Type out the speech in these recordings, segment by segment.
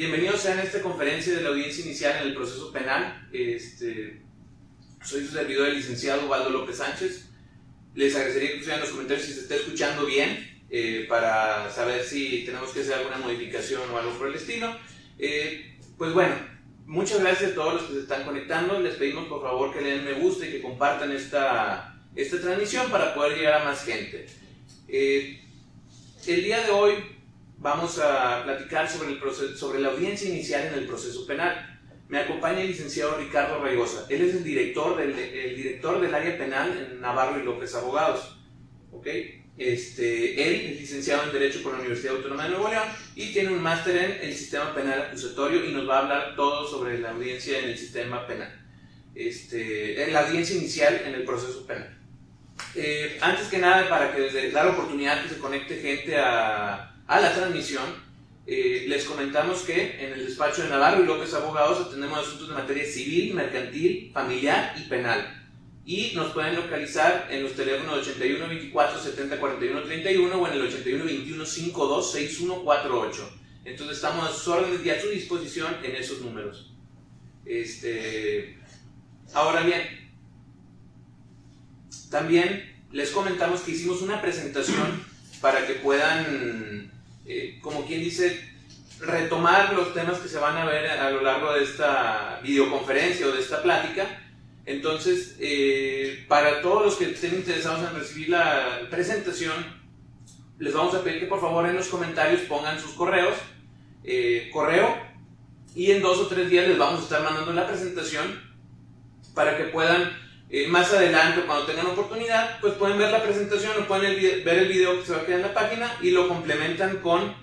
Bienvenidos sean a esta conferencia de la audiencia inicial en el proceso penal. Soy su servidor, el licenciado Ubaldo López Sánchez. Les agradecería que pusieran en los comentarios si se está escuchando bien, para saber si tenemos que hacer alguna modificación o algo por el estilo. Pues bueno, muchas gracias a todos los que se están conectando. Les pedimos por favor que le den me gusta y que compartan esta transmisión para poder llegar a más gente. El día de hoy vamos a platicar sobre la audiencia inicial en el proceso penal. Me acompaña el licenciado Ricardo Raigosa. Él es el director del área penal en Navarro y López Abogados. ¿Okay? Él es licenciado en Derecho por la Universidad Autónoma de Nuevo León y tiene un máster en el sistema penal acusatorio y nos va a hablar todo sobre la audiencia en el sistema penal. En la audiencia inicial en el proceso penal. Antes que nada, para que dar oportunidad que se conecte gente a la transmisión, les comentamos que en el despacho de Navarro y López Abogados atendemos asuntos de materia civil, mercantil, familiar y penal. Y nos pueden localizar en los teléfonos 81 24 70 41 31 o en el 81 21 52 61 48. Entonces estamos a sus órdenes y a su disposición en esos números. Ahora bien, también les comentamos que hicimos una presentación para que puedan, como quien dice, retomar los temas que se van a ver a lo largo de esta videoconferencia o de esta plática. Entonces, para todos los que estén interesados en recibir la presentación, les vamos a pedir que por favor en los comentarios pongan sus correo, y en 2 o 3 días les vamos a estar mandando la presentación para que puedan, más adelante, cuando tengan oportunidad, pues pueden ver la presentación o pueden ver el video que se va a quedar en la página y lo complementan con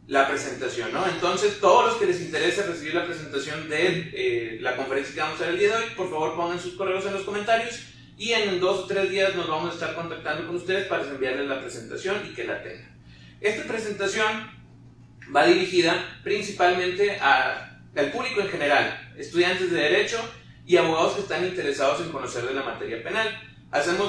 la presentación, ¿no? Entonces, todos los que les interese recibir la presentación de la conferencia que vamos a hacer el día de hoy, por favor pongan sus correos en los comentarios y en 2 o 3 días nos vamos a estar contactando con ustedes para enviarles la presentación y que la tengan. Esta presentación va dirigida principalmente al público en general, estudiantes de Derecho y abogados que están interesados en conocer de la materia penal. Hacemos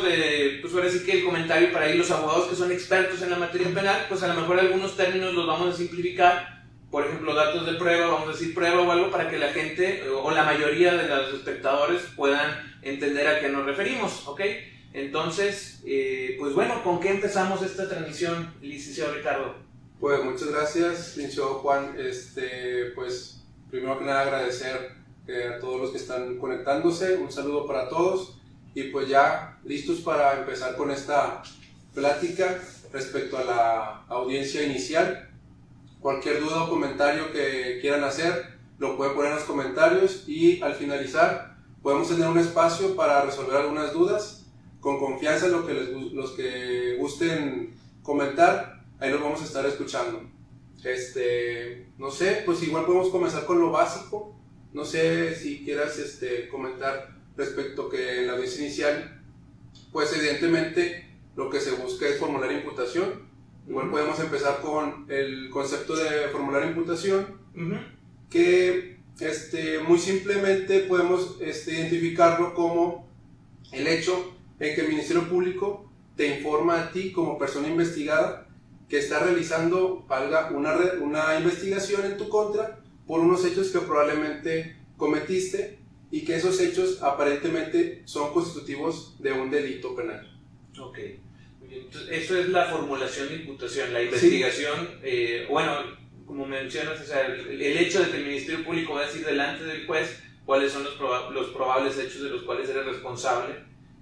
pues ahora sí que el comentario para ahí los abogados que son expertos en la materia penal, pues a lo mejor algunos términos los vamos a simplificar, por ejemplo datos de prueba, vamos a decir prueba o algo para que la gente o la mayoría de los espectadores puedan entender a qué nos referimos, ¿ok? Entonces, pues bueno, ¿con qué empezamos esta transmisión, licenciado Ricardo? Pues muchas gracias, licenciado Juan. Pues primero que nada agradecer a todos los que están conectándose, un saludo para todos. Y pues ya listos para empezar con esta plática respecto a la audiencia inicial. Cualquier duda o comentario que quieran hacer lo pueden poner en los comentarios y al finalizar podemos tener un espacio para resolver algunas dudas. Con confianza los que gusten comentar, ahí los vamos a estar escuchando. No sé, pues igual podemos comenzar con lo básico. No sé si quieras comentar respecto que en la audiencia inicial, pues evidentemente lo que se busca es formular imputación. Igual podemos empezar con el concepto de formular imputación, que muy simplemente podemos identificarlo como el hecho en que el Ministerio Público te informa a ti como persona investigada que está realizando una investigación en tu contra por unos hechos que probablemente cometiste y que esos hechos aparentemente son constitutivos de un delito penal. Ok, muy bien. Entonces, eso es la formulación de imputación, la investigación, sí. Bueno, como mencionas, o sea, el hecho de que el Ministerio Público va a decir delante del juez cuáles son los probables hechos de los cuales eres responsable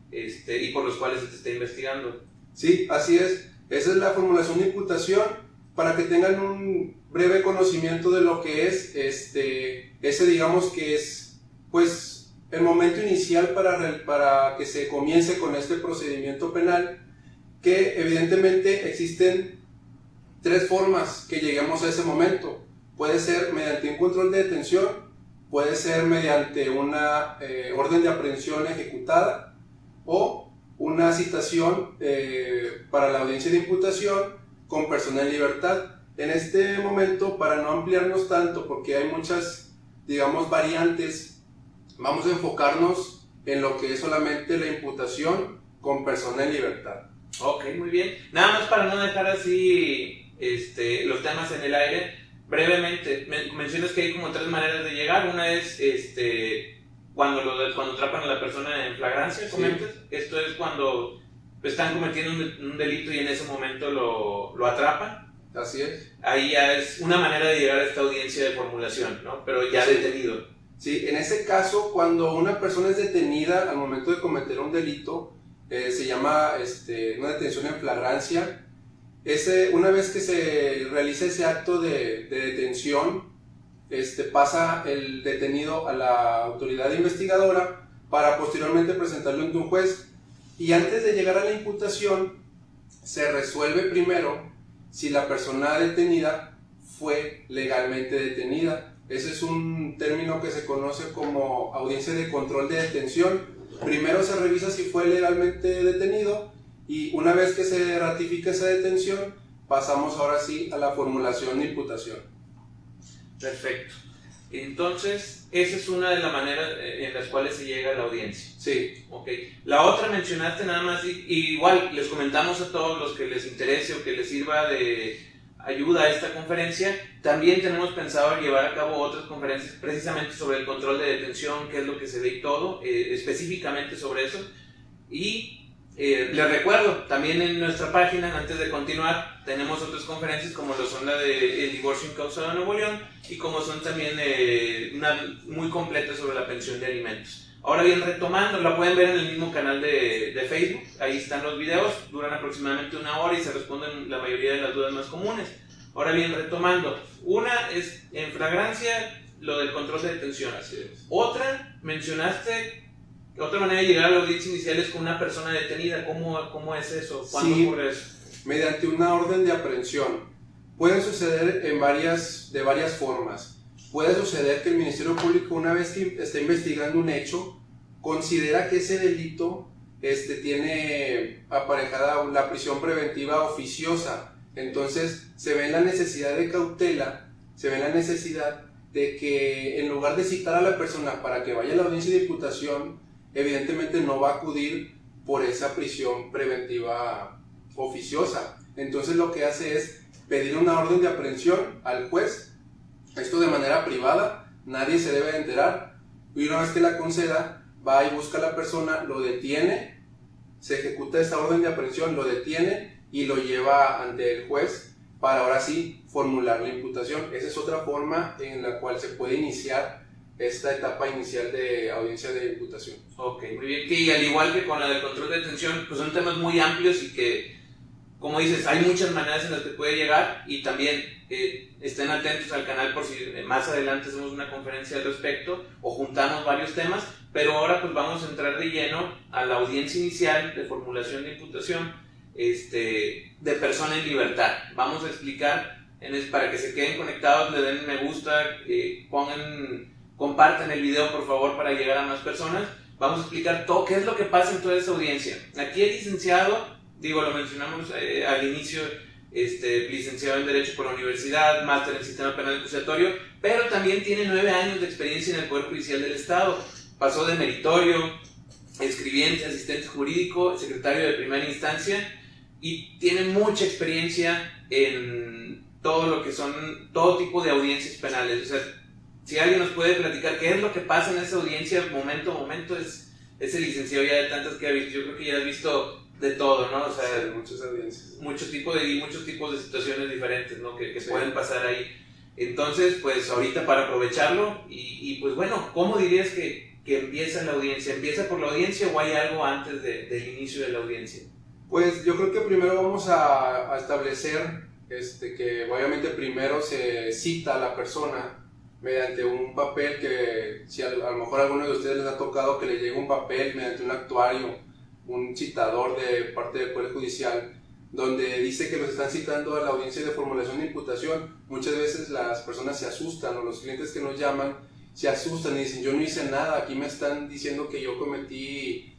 y por los cuales se te está investigando. Sí, así es. Esa es la formulación de imputación, para que tengan un breve conocimiento de lo que es ese, digamos que es pues el momento inicial para que se comience con este procedimiento penal, que evidentemente existen 3 formas que lleguemos a ese momento. Puede ser mediante un control de detención, puede ser mediante una orden de aprehensión ejecutada o una citación para la audiencia de imputación con persona en libertad. En este momento, para no ampliarnos tanto, porque hay muchas, digamos, variantes, vamos a enfocarnos en lo que es solamente la imputación con persona en libertad. Ok, muy bien. Nada más para no dejar así los temas en el aire, brevemente, mencionas que hay como 3 maneras de llegar. Una es cuando atrapan a la persona en flagrancia, comentas. Sí. Esto es cuando están cometiendo un delito y en ese momento lo atrapan. Así es. Ahí ya es una manera de llegar a esta audiencia de formulación, ¿no? Pero ya sí. Detenido. Sí, en ese caso, cuando una persona es detenida al momento de cometer un delito, se llama una detención en flagrancia. Una vez que se realiza ese acto de detención, pasa el detenido a la autoridad investigadora para posteriormente presentarlo ante un juez. Y antes de llegar a la imputación, se resuelve primero si la persona detenida fue legalmente detenida. Ese es un término que se conoce como audiencia de control de detención. Primero se revisa si fue legalmente detenido y una vez que se ratifica esa detención, pasamos ahora sí a la formulación de imputación. Perfecto. Entonces, esa es una de las maneras en las cuales se llega a la audiencia. Sí. Okay. La otra mencionaste nada más, y igual les comentamos a todos los que les interese o que les sirva de ayuda a esta conferencia. También tenemos pensado llevar a cabo otras conferencias precisamente sobre el control de detención, qué es lo que se ve y todo, específicamente sobre eso. Y les recuerdo, también en nuestra página, antes de continuar, tenemos otras conferencias como lo son la de El divorcio incausado en Nuevo León y como son también una muy completa sobre la pensión de alimentos. Ahora bien, retomando, la pueden ver en el mismo canal de Facebook, ahí están los videos, duran aproximadamente 1 hora y se responden la mayoría de las dudas más comunes. Ahora bien, retomando, una es en flagrancia lo del control de detención. Así es. Otra, mencionaste, otra manera de llegar a la audiencia inicial es con una persona detenida. ¿Cómo es eso? ¿Cuándo ocurre eso? Mediante una orden de aprehensión. Pueden suceder de varias formas. Puede suceder que el Ministerio Público, una vez que está investigando un hecho, considera que ese delito tiene aparejada la prisión preventiva oficiosa. Entonces se ve en la necesidad de cautela, se ve en la necesidad de que en lugar de citar a la persona para que vaya a la audiencia de imputación, evidentemente no va a acudir por esa prisión preventiva oficiosa. Entonces lo que hace es pedir una orden de aprehensión al juez, esto de manera privada, nadie se debe enterar, y una vez que la conceda, va y busca a la persona, lo detiene, se ejecuta esta orden de aprehensión, lo detiene y lo lleva ante el juez para ahora sí formular la imputación. Esa es otra forma en la cual se puede iniciar esta etapa inicial de audiencia de imputación. Ok, muy bien. Y al igual que con la del control de detención, pues son temas muy amplios y que, como dices, hay muchas maneras en las que puede llegar, y también estén atentos al canal por si más adelante hacemos una conferencia al respecto o juntamos varios temas. Pero ahora pues vamos a entrar de lleno a la audiencia inicial de formulación de imputación de persona en libertad. Vamos a explicar, para que se queden conectados, le den me gusta, compartan el video por favor para llegar a más personas. Vamos a explicar todo qué es lo que pasa en toda esa audiencia. Aquí el licenciado, lo mencionamos al inicio, licenciado en Derecho por la Universidad, máster en Sistema Penal Acusatorio, pero también tiene 9 años de experiencia en el Poder Judicial del Estado. Pasó de meritorio, escribiente, asistente jurídico, secretario de primera instancia, y tiene mucha experiencia en todo lo que son, todo tipo de audiencias penales. O sea, si alguien nos puede platicar qué es lo que pasa en esa audiencia momento a momento, es el licenciado ya de tantas que ha visto. Yo creo que ya has visto de todo, ¿no? O sea, sí, muchas audiencias. Muchos tipos de situaciones diferentes, ¿no? Que sí, pueden pasar ahí. Entonces, pues ahorita para aprovecharlo, y pues bueno, ¿cómo dirías que empieza la audiencia? ¿Empieza por la audiencia o hay algo antes del inicio de la audiencia? Pues yo creo que primero vamos a establecer que obviamente primero se cita a la persona mediante un papel que, si a lo mejor a alguno de ustedes les ha tocado que le llegue un papel mediante un actuario, un citador de parte del Poder Judicial, donde dice que los están citando a la audiencia de formulación de imputación. Muchas veces las personas se asustan, o los clientes que nos llaman se asustan y dicen: yo no hice nada, aquí me están diciendo que yo cometí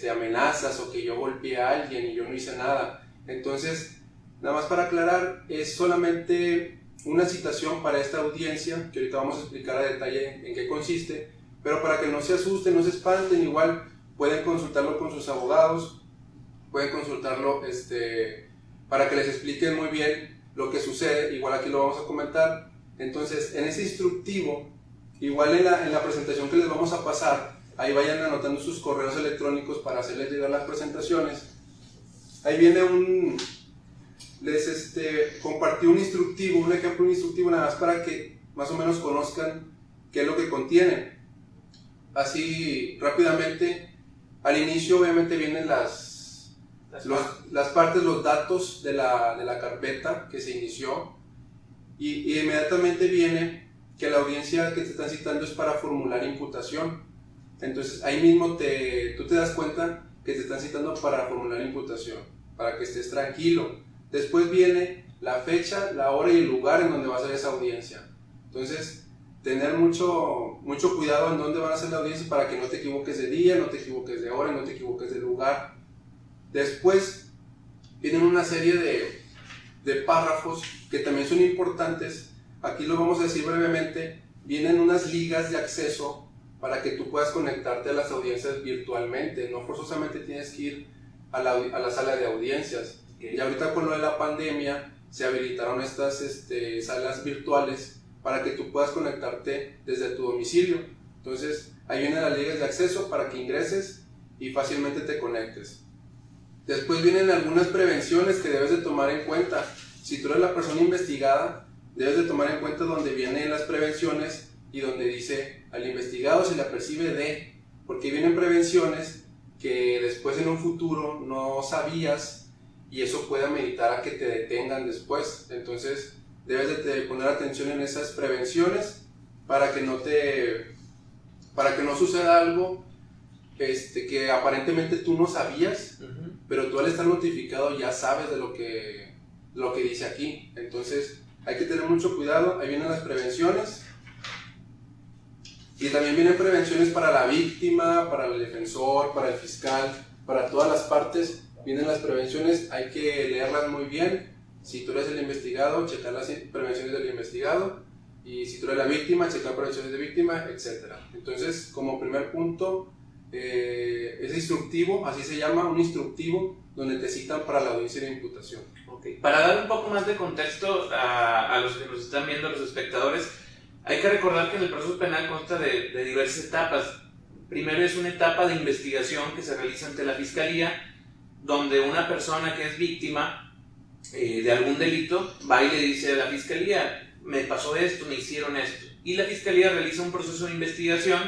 amenazas o que yo golpeé a alguien y yo no hice nada. Entonces, nada más para aclarar, es solamente una citación para esta audiencia, que ahorita vamos a explicar a detalle en qué consiste, pero para que no se asusten, no se espanten, igual pueden consultarlo con sus abogados, pueden consultarlo para que les expliquen muy bien lo que sucede. Igual aquí lo vamos a comentar. Entonces, en ese instructivo, igual en la presentación que les vamos a pasar, ahí vayan anotando sus correos electrónicos para hacerles llegar las presentaciones. Ahí viene les compartí un instructivo, un ejemplo de un instructivo nada más para que más o menos conozcan qué es lo que contiene. Así rápidamente, al inicio obviamente vienen las partes, los datos de la carpeta que se inició, y inmediatamente viene que la audiencia que te están citando es para formular imputación. Entonces ahí mismo tú te das cuenta que te están citando para formular imputación, para que estés tranquilo. Después viene la fecha, la hora y el lugar en donde va a ser esa audiencia. Entonces, tener mucho cuidado en dónde van a hacer la audiencia para que no te equivoques de día, no te equivoques de hora, no te equivoques de lugar. Después vienen una serie de párrafos que también son importantes. Aquí lo vamos a decir brevemente. Vienen unas ligas de acceso para que tú puedas conectarte a las audiencias virtualmente. No forzosamente tienes que ir a la sala de audiencias. Y ahorita con lo de la pandemia se habilitaron estas salas virtuales para que tú puedas conectarte desde tu domicilio. Entonces ahí vienen las ligas de acceso para que ingreses y fácilmente te conectes. Después vienen algunas prevenciones que debes de tomar en cuenta. Si tú eres la persona investigada, debes de tomar en cuenta donde vienen las prevenciones y donde dice al investigado se le apercibe de, porque vienen prevenciones que después en un futuro no sabías y eso puede ameritar a que te detengan después. Entonces debes de poner atención en esas prevenciones para que no suceda algo que aparentemente tú no sabías, pero tú al estar notificado ya sabes de lo que dice aquí. Entonces hay que tener mucho cuidado. Ahí vienen las prevenciones y también vienen prevenciones para la víctima, para el defensor, para el fiscal, para todas las partes. Vienen las prevenciones, hay que leerlas muy bien. Si tú eres el investigado, checar las prevenciones del investigado, y si tú eres la víctima, checar prevenciones de víctima, etc. Entonces, como primer punto, es instructivo, así se llama, un instructivo donde te citan para la audiencia de imputación. Okay. Para dar un poco más de contexto a los que nos están viendo, a los espectadores, hay que recordar que en el proceso penal consta de diversas etapas. Primero es una etapa de investigación que se realiza ante la fiscalía, donde una persona que es víctima de algún delito va y le dice a la fiscalía: me pasó esto, me hicieron esto, y la fiscalía realiza un proceso de investigación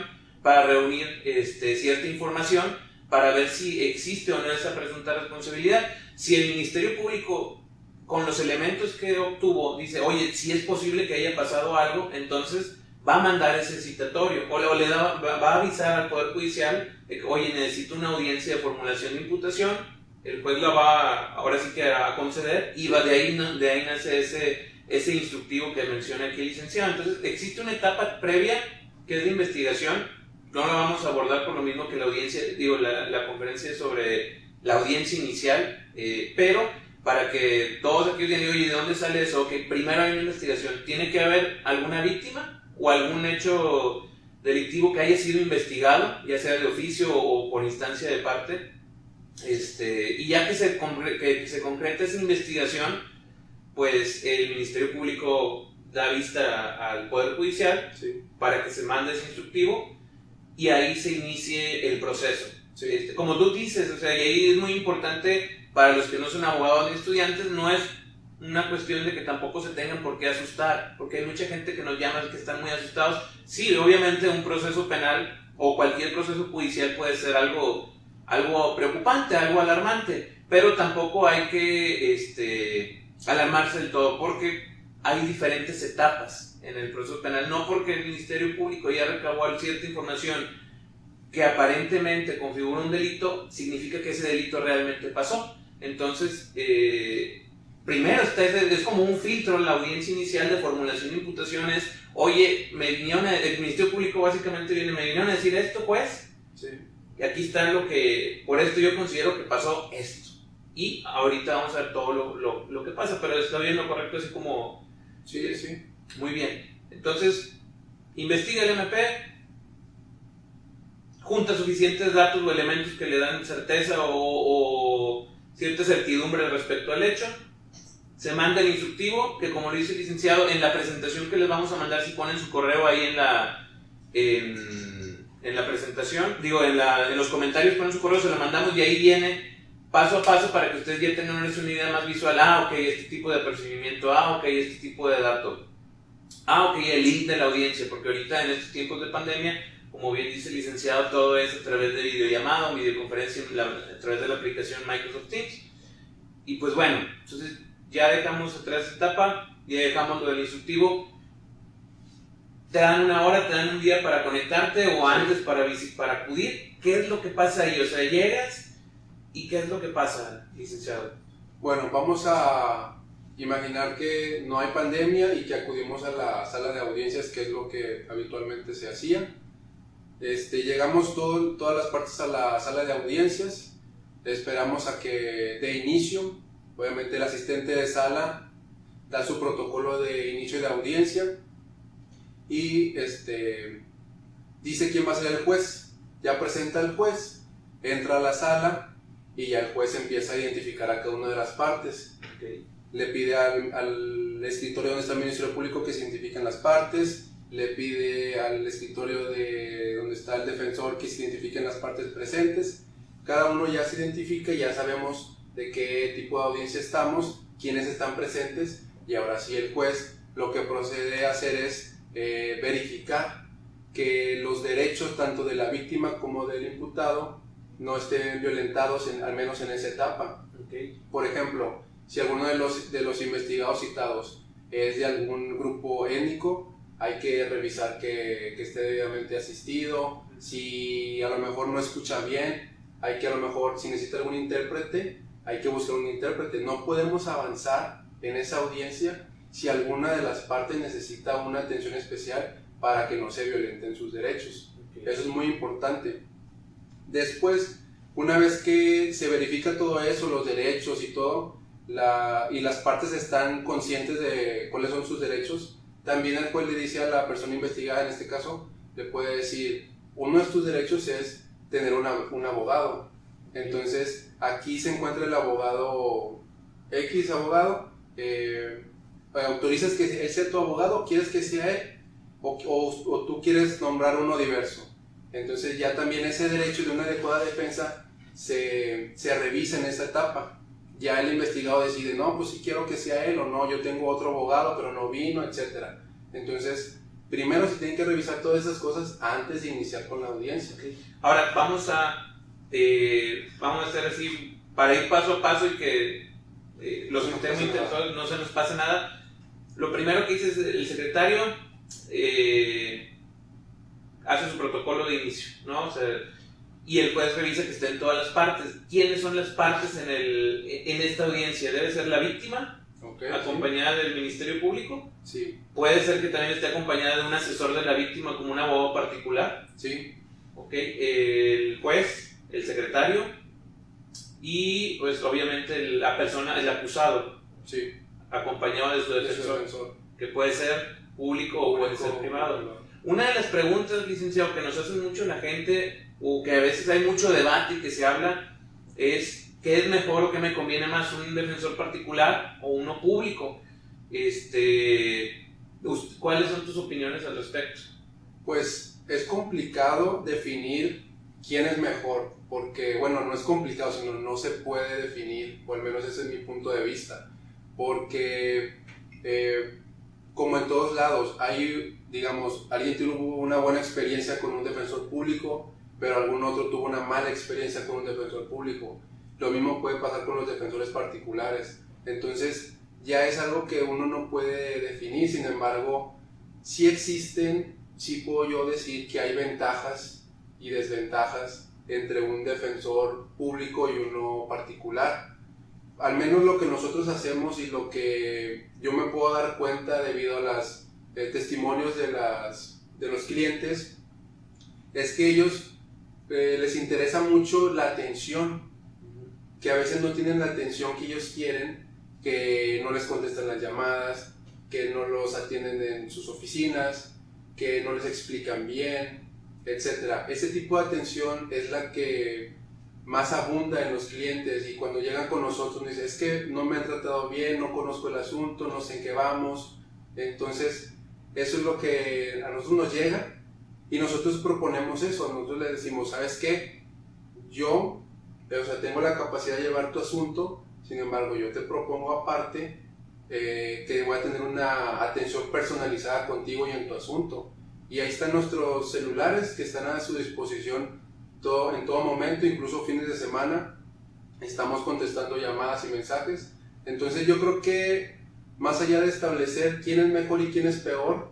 para reunir cierta información para ver si existe o no esa presunta responsabilidad. Si el Ministerio Público, con los elementos que obtuvo, dice: oye, si es posible que haya pasado algo, entonces va a mandar ese citatorio o va a avisar al Poder Judicial de que, oye, necesito una audiencia de formulación de imputación. El juez la va ahora sí que a conceder, y de ahí nace ese instructivo que menciona aquí el licenciado. Entonces existe una etapa previa que es de investigación. No la vamos a abordar por lo mismo que la audiencia, la conferencia sobre la audiencia inicial, pero para que todos aquí digan: oye, ¿de dónde sale eso? Que primero hay una investigación. Tiene que haber alguna víctima o algún hecho delictivo que haya sido investigado, ya sea de oficio o por instancia de parte. Y ya que se concreta esa investigación, pues el Ministerio Público da vista al Poder Judicial, sí, para que se mande ese instructivo y ahí se inicie el proceso. Sí. Como tú dices, y ahí es muy importante para los que no son abogados ni estudiantes, no es una cuestión de que tampoco se tengan por qué asustar, porque hay mucha gente que nos llama que están muy asustados. Sí, obviamente un proceso penal o cualquier proceso judicial puede ser algo preocupante, algo alarmante, pero tampoco hay que alarmarse del todo, porque hay diferentes etapas en el proceso penal. No porque el Ministerio Público ya recabó cierta información que aparentemente configura un delito, significa que ese delito realmente pasó. Entonces, primero es como un filtro en la audiencia inicial de formulación de imputaciones. Oye, el Ministerio Público básicamente me vinieron a decir esto, pues, sí, y aquí está por esto yo considero que pasó esto. Y ahorita vamos a ver todo lo que pasa, pero está bien lo correcto, así como... Sí, sí. Muy bien. Entonces, investiga el MP, junta suficientes datos o elementos que le dan certeza o cierta certidumbre respecto al hecho, se manda el instructivo, que como lo dice el licenciado, en la presentación que les vamos a mandar, si ponen su correo ahí en la presentación, digo, en los comentarios ponen su correo, se lo mandamos y ahí viene paso a paso para que ustedes ya tengan una idea más visual. Ok, este tipo de apercibimiento, ok, este tipo de dato, ok, el link de la audiencia, porque ahorita en estos tiempos de pandemia, como bien dice el licenciado, todo es a través de videollamada o videoconferencia a través de la aplicación Microsoft Teams. Y pues bueno, entonces ya dejamos atrás esta etapa, ya dejamos lo del instructivo. Te dan una hora, te dan un día para conectarte o antes para acudir. ¿Qué es lo que pasa ahí? O sea, llegas y ¿qué es lo que pasa, licenciado? Bueno, vamos a imaginar que no hay pandemia y que acudimos a la sala de audiencias, que es lo que habitualmente se hacía. Llegamos todas las partes a la sala de audiencias, esperamos a que dé inicio. Obviamente el asistente de sala da su protocolo de inicio de audiencia y dice quién va a ser el juez. Ya presenta el juez, entra a la sala y ya el juez empieza a identificar a cada una de las partes. Okay. Le pide al escritorio donde está el Ministerio Público que se identifiquen las partes, le pide al escritorio de donde está el defensor que se identifiquen las partes presentes. Cada uno ya se identifica y ya sabemos de qué tipo de audiencia estamos, quiénes están presentes, y ahora sí el juez lo que procede a hacer es verificar que los derechos tanto de la víctima como del imputado no estén violentados, al menos en esa etapa. Okay. Por ejemplo, si alguno de los investigados citados es de algún grupo étnico, hay que revisar que esté debidamente asistido. Si a lo mejor no escucha bien, hay que a lo mejor, si necesita algún intérprete, hay que buscar un intérprete. No podemos avanzar en esa audiencia si alguna de las partes necesita una atención especial para que no se violenten sus derechos. Okay. Eso es muy importante. Después, una vez que se verifica todo eso, los derechos y todo, y las partes están conscientes de cuáles son sus derechos, también el juez le dice a la persona investigada, en este caso, le puede decir, uno de tus derechos es tener un abogado. Entonces, aquí se encuentra el abogado X, abogado, ¿autorizas que él sea tu abogado? ¿Quieres que sea él? ¿O tú quieres nombrar uno diverso? Entonces ya también ese derecho de una adecuada defensa se revisa en esa etapa. Ya el investigado decide, no, pues si quiero que sea él o no, yo tengo otro abogado pero no vino, etc. Entonces, primero se tienen que revisar todas esas cosas antes de iniciar con la audiencia. Okay. Ahora vamos a hacer así, para ir paso a paso y que los que estén muy interesados no se nos pase nada. Lo primero que dice es el secretario hace su protocolo de inicio, ¿no? O sea, y el juez revisa que estén todas las partes. ¿Quiénes son las partes en esta audiencia? ¿Debe ser la víctima, okay, acompañada del Ministerio Público? Sí. ¿Puede ser que también esté acompañada de un asesor de la víctima como un abogado particular? Sí. Okay. El juez, el secretario y pues obviamente la persona, el acusado, sí, acompañado de su defensor, que puede ser público o puede ser privado. Una de las preguntas, licenciado, que nos hacen mucho la gente, o que a veces hay mucho debate y que se habla, es ¿qué es mejor o qué me conviene más, un defensor particular o uno público? ¿Cuáles son tus opiniones al respecto? Pues es complicado definir quién es mejor, porque, bueno, no es complicado, sino no se puede definir, o al menos ese es mi punto de vista, porque como en todos lados, hay, digamos, alguien tuvo una buena experiencia con un defensor público, pero algún otro tuvo una mala experiencia con un defensor público. Lo mismo puede pasar con los defensores particulares. Entonces, ya es algo que uno no puede definir, sin embargo, sí existen, sí puedo yo decir que hay ventajas y desventajas entre un defensor público y uno particular. Al menos lo que nosotros hacemos y lo que yo me puedo dar cuenta debido a los testimonios de los clientes es que ellos les interesa mucho la atención, que a veces no tienen la atención que ellos quieren, que no les contestan las llamadas, que no los atienden en sus oficinas, que no les explican bien, etc. Ese tipo de atención es la que más abunda en los clientes, y cuando llegan con nosotros nos dicen, es que no me han tratado bien, no conozco el asunto, no sé en qué vamos. Entonces eso es lo que a nosotros nos llega, y nosotros proponemos eso. Nosotros les decimos, ¿sabes qué? Yo, o sea, tengo la capacidad de llevar tu asunto, sin embargo yo te propongo aparte que voy a tener una atención personalizada contigo y en tu asunto. Y ahí están nuestros celulares que están a su disposición en todo momento, incluso fines de semana. Estamos contestando llamadas y mensajes. Entonces yo creo que más allá de establecer quién es mejor y quién es peor,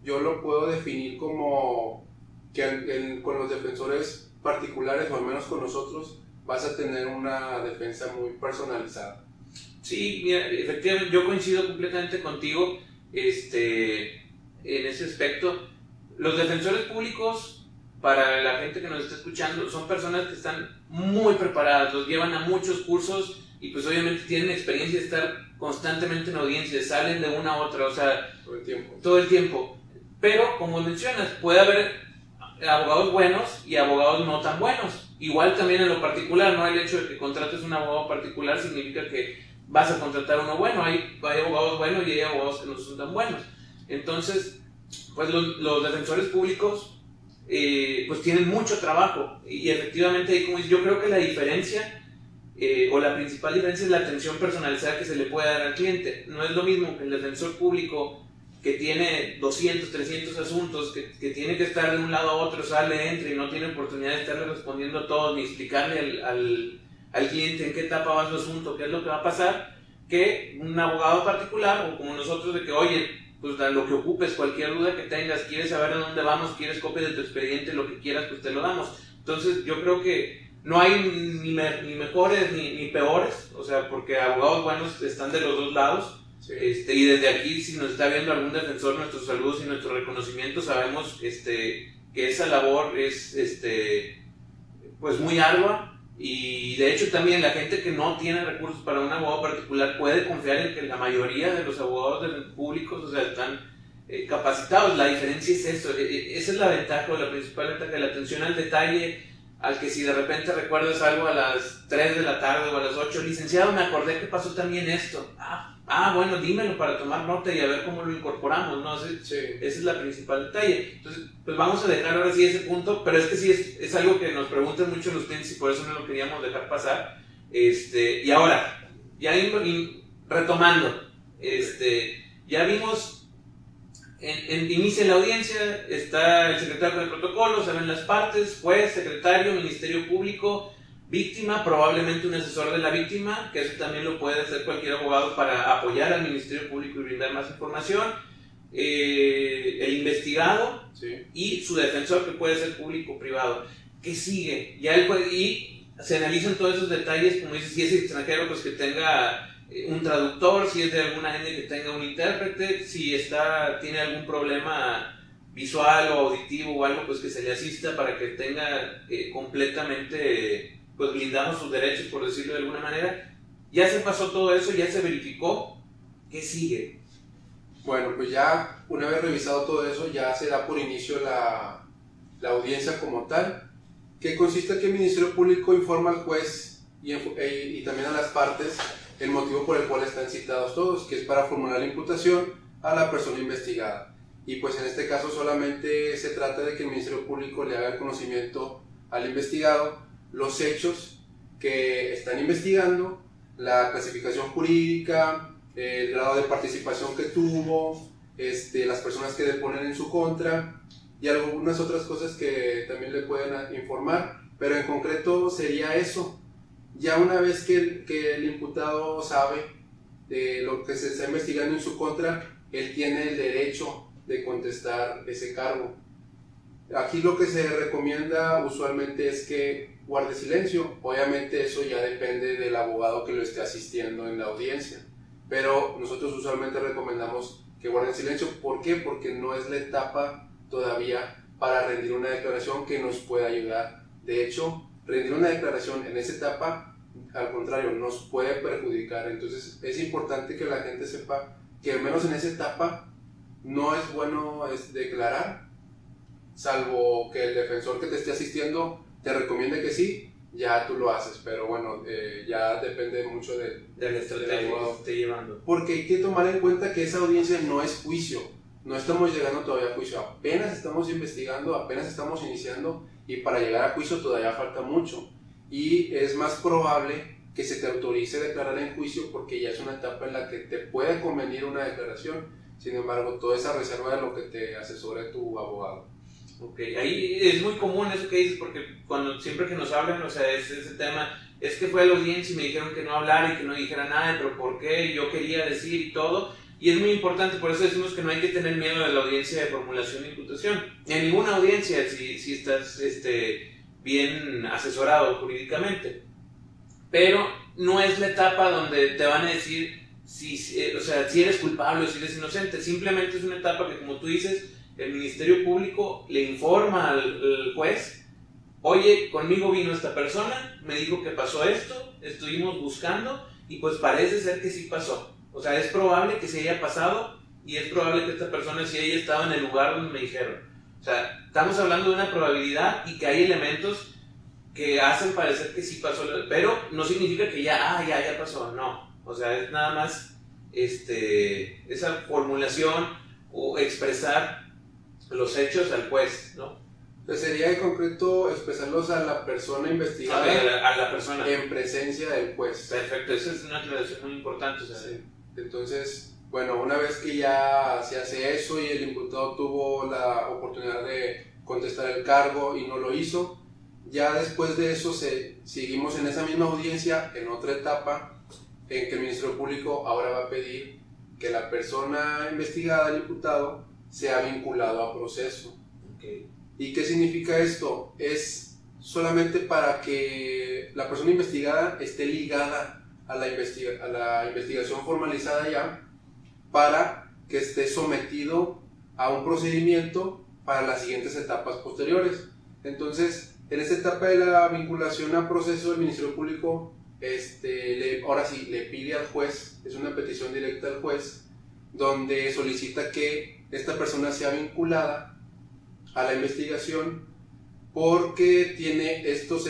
yo lo puedo definir como que con los defensores particulares, o al menos con nosotros, vas a tener una defensa muy personalizada. Sí, mira, efectivamente yo coincido completamente contigo en ese aspecto. Los defensores públicos, para la gente que nos está escuchando, son personas que están muy preparadas, los llevan a muchos cursos y pues obviamente tienen experiencia de estar constantemente en audiencias, salen de una a otra, o sea, todo el tiempo. Pero, como mencionas, puede haber abogados buenos y abogados no tan buenos. Igual también en lo particular, no el hecho de que contrates un abogado particular significa que vas a contratar uno bueno. Hay abogados buenos y hay abogados que no son tan buenos. Entonces, pues los defensores públicos pues tienen mucho trabajo, y efectivamente como yo creo que la diferencia o la principal diferencia es la atención personalizada que se le puede dar al cliente. No es lo mismo que el defensor público que tiene 200, 300 asuntos, que tiene que estar de un lado a otro, sale, entra y no tiene oportunidad de estarle respondiendo a todos ni explicarle al cliente en qué etapa va su asunto, qué es lo que va a pasar, que un abogado particular o como nosotros, de que oye, pues lo que ocupes, cualquier duda que tengas, quieres saber a dónde vamos, quieres copia de tu expediente, lo que quieras, pues te lo damos. Entonces yo creo que no hay ni mejores ni peores, o sea, porque abogados buenos están de los dos lados. Sí. Y desde aquí, si nos está viendo algún defensor, nuestros saludos y nuestro reconocimiento. Sabemos que esa labor es pues muy ardua, y de hecho también la gente que no tiene recursos para un abogado particular puede confiar en que la mayoría de los abogados públicos, o sea, están capacitados. La diferencia es eso, esa es la ventaja, o la principal ventaja, de la atención al detalle, al que si de repente recuerdas algo a las 3 de la tarde o a las 8, licenciado, me acordé que pasó también esto. Bueno, dímelo para tomar nota y a ver cómo lo incorporamos, ¿no? Sí. Ese es la principal detalle. Entonces, pues vamos a dejar ahora sí ese punto, pero es que sí es algo que nos preguntan mucho los clientes y por eso no lo queríamos dejar pasar. Y ahora, ya retomando, ya vimos, inicia la audiencia, está el secretario del protocolo, se ven las partes, juez, secretario, ministerio público, víctima, probablemente un asesor de la víctima, que eso también lo puede hacer cualquier abogado para apoyar al Ministerio Público y brindar más información, el investigado, sí, y su defensor, que puede ser público o privado. ¿Qué sigue? Y se analizan todos esos detalles, como dices, si es extranjero, pues que tenga un traductor, si es de alguna gente que tenga un intérprete, si tiene algún problema visual o auditivo o algo, pues que se le asista para que tenga completamente, pues blindamos sus derechos, por decirlo de alguna manera. Ya se pasó todo eso, ya se verificó. ¿Qué sigue? Bueno, pues ya una vez revisado todo eso, ya se da por inicio la audiencia como tal, que consiste en que el Ministerio Público informa al juez y también a las partes el motivo por el cual están citados todos, que es para formular la imputación a la persona investigada. Y pues en este caso solamente se trata de que el Ministerio Público le haga el conocimiento al investigado los hechos que están investigando, la clasificación jurídica, el grado de participación que tuvo, las personas que deponen en su contra y algunas otras cosas que también le pueden informar, pero en concreto sería eso. Ya una vez que el imputado sabe de lo que se está investigando en su contra, él tiene el derecho de contestar ese cargo. Aquí lo que se recomienda usualmente es que guarde silencio. Obviamente eso ya depende del abogado que lo esté asistiendo en la audiencia, pero nosotros usualmente recomendamos que guarden silencio. ¿Por qué? Porque no es la etapa todavía para rendir una declaración que nos pueda ayudar. De hecho, rendir una declaración en esa etapa, al contrario, nos puede perjudicar. Entonces es importante que la gente sepa que al menos en esa etapa no es bueno declarar, salvo que el defensor que te esté asistiendo te recomiende que sí, ya tú lo haces, pero bueno, ya depende mucho de la estrategia que esté llevando. Porque hay que tomar en cuenta que esa audiencia no es juicio, no estamos llegando todavía a juicio, apenas estamos investigando, apenas estamos iniciando y para llegar a juicio todavía falta mucho y es más probable que se te autorice declarar en juicio porque ya es una etapa en la que te puede convenir una declaración, sin embargo, toda esa reserva de lo que te asesore tu abogado. Ok, ahí es muy común eso que dices, porque siempre que nos hablan, o sea, ese tema, es que fue a la audiencia y me dijeron que no hablara y que no dijera nada, pero ¿por qué? Yo quería decir y todo, y es muy importante, por eso decimos que no hay que tener miedo de la audiencia de formulación de imputación. En ninguna audiencia, si estás bien asesorado jurídicamente, pero no es la etapa donde te van a decir si eres culpable o si eres inocente, simplemente es una etapa que, como tú dices, el Ministerio Público le informa al juez, oye, conmigo vino esta persona, me dijo que pasó esto, estuvimos buscando y pues parece ser que sí pasó. O sea, es probable que se haya pasado y es probable que esta persona sí haya estado en el lugar donde me dijeron. O sea, estamos hablando de una probabilidad y que hay elementos que hacen parecer que sí pasó, pero no significa que ya pasó, no. O sea, es nada más esa formulación o expresar los hechos al juez, ¿no? Entonces sería en concreto expresarlos a la persona investigada, a la persona en presencia del juez. Perfecto, esa es una aclaración muy importante. O sea, sí. Entonces, bueno, una vez que ya se hace eso y el imputado tuvo la oportunidad de contestar el cargo y no lo hizo, ya después de eso seguimos en esa misma audiencia, en otra etapa, en que el Ministerio Público ahora va a pedir que la persona investigada, el imputado, sea vinculado a proceso. Okay. ¿Y qué significa esto? Es solamente para que la persona investigada esté ligada a la investigación formalizada ya, para que esté sometido a un procedimiento para las siguientes etapas posteriores. Entonces, en esta etapa de la vinculación a proceso, el Ministerio Público ahora sí le pide al juez, es una petición directa al juez, donde solicita que esta persona sea vinculada a la investigación porque tiene estos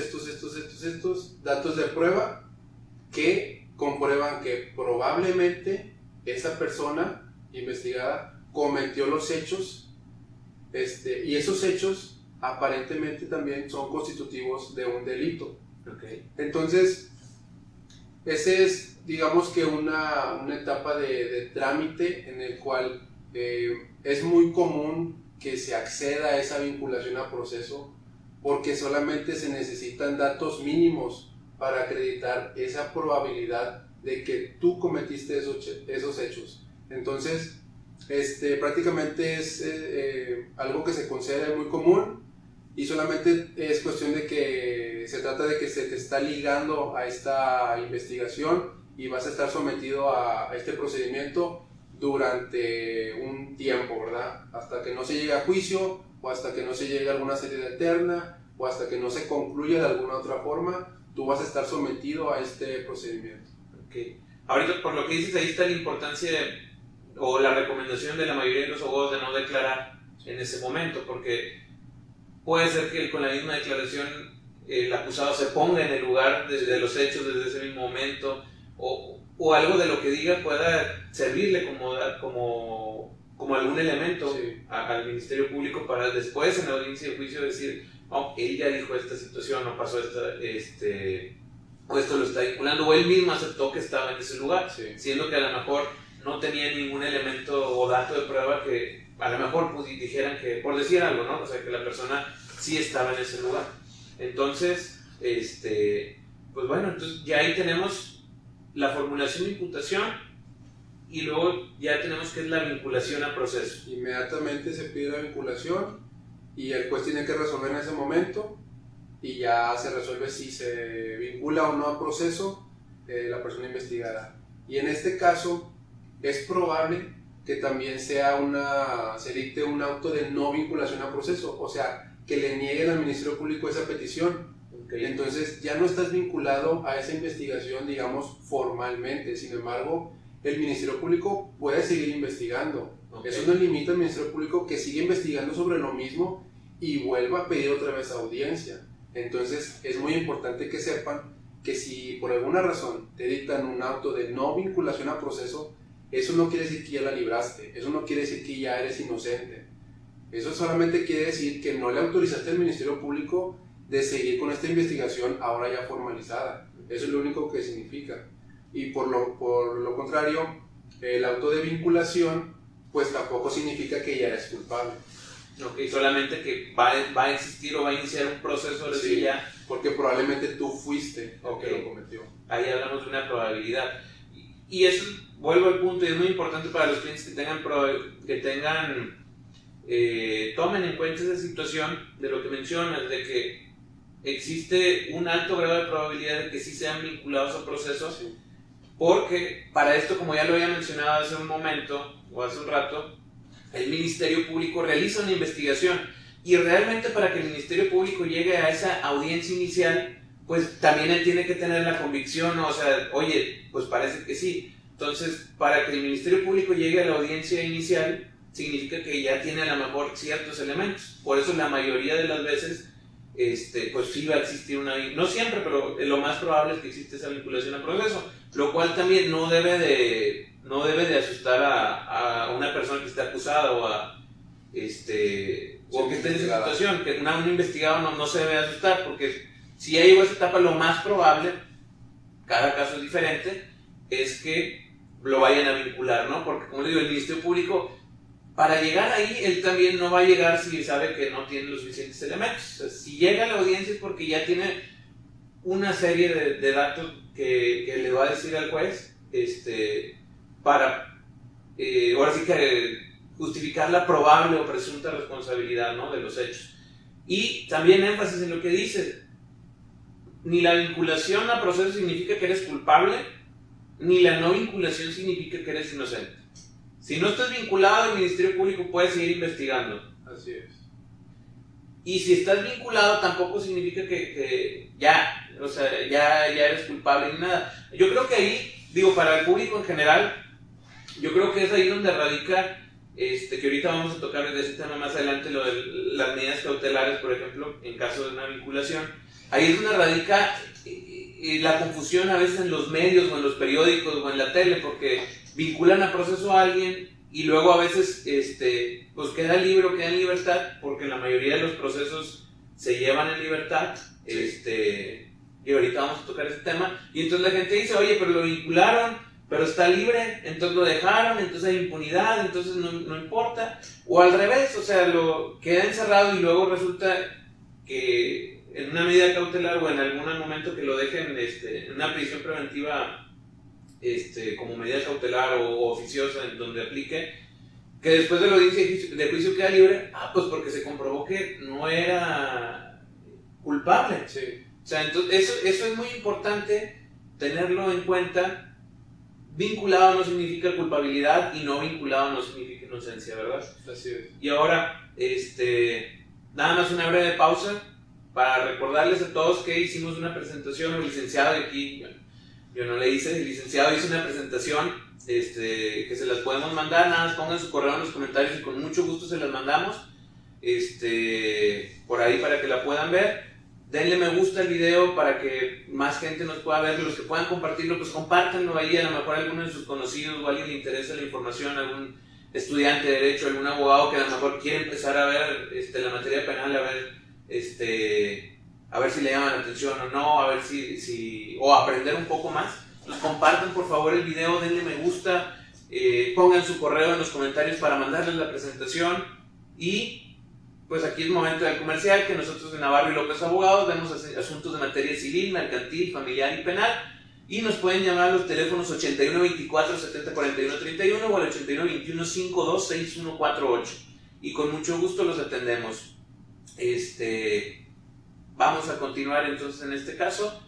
datos de prueba que comprueban que probablemente esa persona investigada cometió los hechos y esos hechos aparentemente también son constitutivos de un delito. Okay. Entonces, ese es, digamos que una etapa de trámite en el cual es muy común que se acceda a esa vinculación a proceso porque solamente se necesitan datos mínimos para acreditar esa probabilidad de que tú cometiste esos hechos. Entonces, prácticamente es algo que se considera muy común y solamente es cuestión de que se trata de que se te está ligando a esta investigación y vas a estar sometido a este procedimiento durante un tiempo, ¿verdad? Hasta que no se llegue a juicio o hasta que no se llegue a alguna salida eterna o hasta que no se concluya de alguna otra forma, tú vas a estar sometido a este procedimiento. Okay. Ahorita, por lo que dices, ahí está la importancia o la recomendación de la mayoría de los abogados de no declarar en ese momento, porque puede ser que con la misma declaración el acusado se ponga en el lugar de los hechos desde ese mismo momento o algo de lo que diga pueda servirle como algún elemento al Ministerio Público para después en la audiencia de juicio decir, oh, él ya dijo esta situación o pasó o esto lo está vinculando, o él mismo aceptó que estaba en ese lugar, siendo que a lo mejor no tenía ningún elemento o dato de prueba que a lo mejor dijeran que, por decir algo, ¿no? O sea, que la persona sí estaba en ese lugar. Entonces, pues bueno, entonces ya ahí tenemos la formulación de imputación y luego ya tenemos que es la vinculación a proceso. Inmediatamente se pide la vinculación y el juez tiene que resolver en ese momento y ya se resuelve si se vincula o no a proceso la persona investigada. Y en este caso es probable que también se dicte un auto de no vinculación a proceso, o sea, que le nieguen al Ministerio Público esa petición. Okay. Entonces ya no estás vinculado a esa investigación, digamos, formalmente. Sin embargo, el Ministerio Público puede seguir investigando. Okay. Eso no limita al Ministerio Público que siga investigando sobre lo mismo y vuelva a pedir otra vez audiencia. Entonces es muy importante que sepan que si por alguna razón te dictan un auto de no vinculación a proceso, eso no quiere decir que ya la libraste, eso no quiere decir que ya eres inocente. Eso solamente quiere decir que no le autorizaste al Ministerio Público de seguir con esta investigación ahora ya formalizada. Eso es lo único que significa. Y por lo contrario, el auto de vinculación pues tampoco significa que ya eres culpable. Ok, solamente que va a existir o va a iniciar un proceso de Sí, ya. porque probablemente tú fuiste el que Ok. lo cometió. Ahí hablamos de una probabilidad. Y eso, vuelvo al punto, y es muy importante para los clientes que tomen en cuenta esa situación de lo que mencionas, de que existe un alto grado de probabilidad de que sí sean vinculados a procesos, Sí. porque para esto, como ya lo había mencionado hace un momento o hace un rato, el Ministerio Público realiza una investigación y realmente para que el Ministerio Público llegue a esa audiencia inicial, pues también él tiene que tener la convicción, ¿no? O sea, oye, pues parece que sí. Entonces, para que el Ministerio Público llegue a la audiencia inicial, significa que ya tiene a lo mejor ciertos elementos. Por eso la mayoría de las veces, pues sí va a existir no siempre, pero lo más probable es que existe esa vinculación a proceso, lo cual también no debe de asustar a una persona que está acusada o que esté en esa situación, que un investigado no se debe asustar, porque si ya llegó a esa etapa, lo más probable, cada caso es diferente, es que lo vayan a vincular, ¿no? Porque como le digo, el Ministerio Público, para llegar ahí, él también no va a llegar si sabe que no tiene los suficientes elementos. O sea, si llega a la audiencia es porque ya tiene una serie de datos que le va a decir al juez, para, ahora sí que justificar la probable o presunta responsabilidad, ¿no?, de los hechos. Y también énfasis en lo que dice, ni la vinculación a proceso significa que eres culpable, ni la no vinculación significa que eres inocente. Si no estás vinculado, el Ministerio Público puede seguir investigando. Así es. Y si estás vinculado, tampoco significa que ya eres culpable ni nada. Yo creo que ahí, para el público en general, yo creo que es ahí donde radica, que ahorita vamos a tocar de ese tema más adelante, lo de las medidas cautelares, por ejemplo, en caso de una vinculación. Ahí es donde radica la confusión a veces en los medios o en los periódicos o en la tele, porque vinculan a proceso a alguien y luego a veces pues queda libre o queda en libertad, porque la mayoría de los procesos se llevan en libertad. Y ahorita vamos a tocar ese tema, y entonces la gente dice, oye, pero lo vincularon, pero está libre, entonces lo dejaron, entonces hay impunidad, entonces no importa, o al revés, o sea, lo queda encerrado y luego resulta que en una medida cautelar o en algún momento que lo dejen en una prisión preventiva como medida cautelar o oficiosa en donde aplique, que después de la audiencia de juicio queda libre, pues porque se comprobó que no era culpable. Sí. O sea, entonces eso es muy importante tenerlo en cuenta. Vinculado no significa culpabilidad y no vinculado no significa inocencia, ¿verdad? Así es. Y ahora, nada más una breve pausa para recordarles a todos que hicimos una presentación, el licenciado de aquí, yo no le hice, el licenciado hizo una presentación que se las podemos mandar, nada más pongan su correo en los comentarios y con mucho gusto se las mandamos por ahí para que la puedan ver. Denle me gusta al video para que más gente nos pueda ver, los que puedan compartirlo, pues compártanlo ahí, a lo mejor a alguno de sus conocidos o a alguien le interesa la información, algún estudiante de derecho, algún abogado que a lo mejor quiere empezar a ver la materia penal, a ver si le llama la atención o no, a ver o aprender un poco más. Pues compartan por favor el video, denle me gusta, pongan su correo en los comentarios para mandarles la presentación. Y pues aquí es momento del comercial, que nosotros de Navarro y López Abogados vemos asuntos de materia civil, mercantil, familiar y penal, y nos pueden llamar a los teléfonos 8124-7041-31 o al 8121-526148, y con mucho gusto los atendemos. Vamos a continuar entonces en este caso,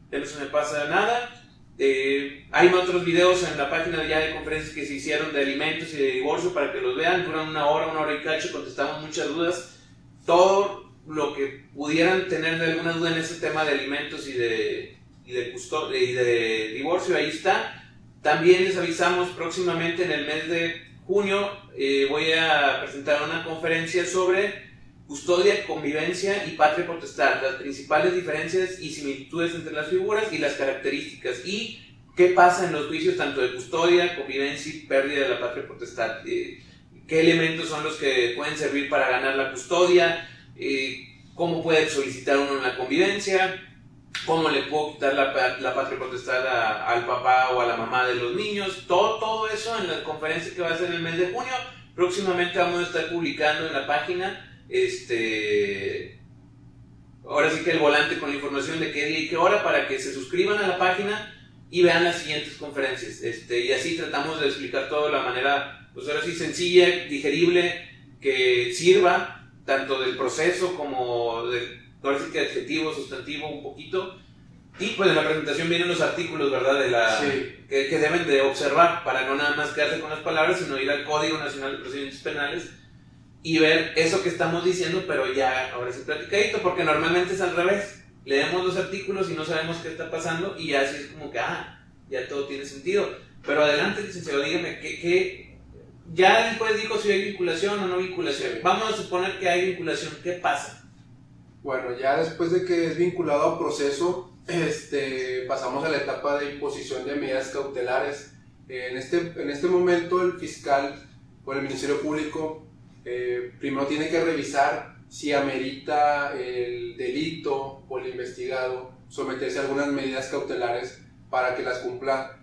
ya no se me pasa nada. Hay otros videos en la página ya de conferencias que se hicieron de alimentos y de divorcio para que los vean, duran una hora y cacho, contestamos muchas dudas, todo lo que pudieran tener de alguna duda en ese tema de alimentos y de divorcio, ahí está. También les avisamos próximamente en el mes de junio voy a presentar una conferencia sobre custodia, convivencia y patria potestad, las principales diferencias y similitudes entre las figuras y las características, y qué pasa en los juicios tanto de custodia, convivencia y pérdida de la patria potestad, qué elementos son los que pueden servir para ganar la custodia, cómo puede solicitar uno en la convivencia, cómo le puedo quitar la patria potestad al papá o a la mamá de los niños, todo eso en la conferencia que va a ser en el mes de junio. Próximamente vamos a estar publicando en la página ahora sí que el volante con la información de qué día y qué hora, para que se suscriban a la página y vean las siguientes conferencias, y así tratamos de explicar todo de la manera, pues ahora sí, sencilla, digerible, que sirva tanto del proceso como ahora sí que adjetivo, sustantivo un poquito. Y pues en la presentación vienen los artículos, ¿verdad? Sí. que deben de observar para no nada más quedarse con las palabras, sino ir al Código Nacional de Procedimientos Penales y ver eso que estamos diciendo, pero ya ahora sí platicadito, porque normalmente es al revés. Leemos los artículos y no sabemos qué está pasando y ya así es como que, ya todo tiene sentido. Pero adelante, licenciado, dígame, ya después dijo si hay vinculación o no vinculación. Vamos a suponer que hay vinculación, ¿qué pasa? Bueno, ya después de que es vinculado a proceso, pasamos a la etapa de imposición de medidas cautelares. En este momento el fiscal o el Ministerio Público primero tiene que revisar si amerita el delito o el investigado someterse a algunas medidas cautelares para que las cumpla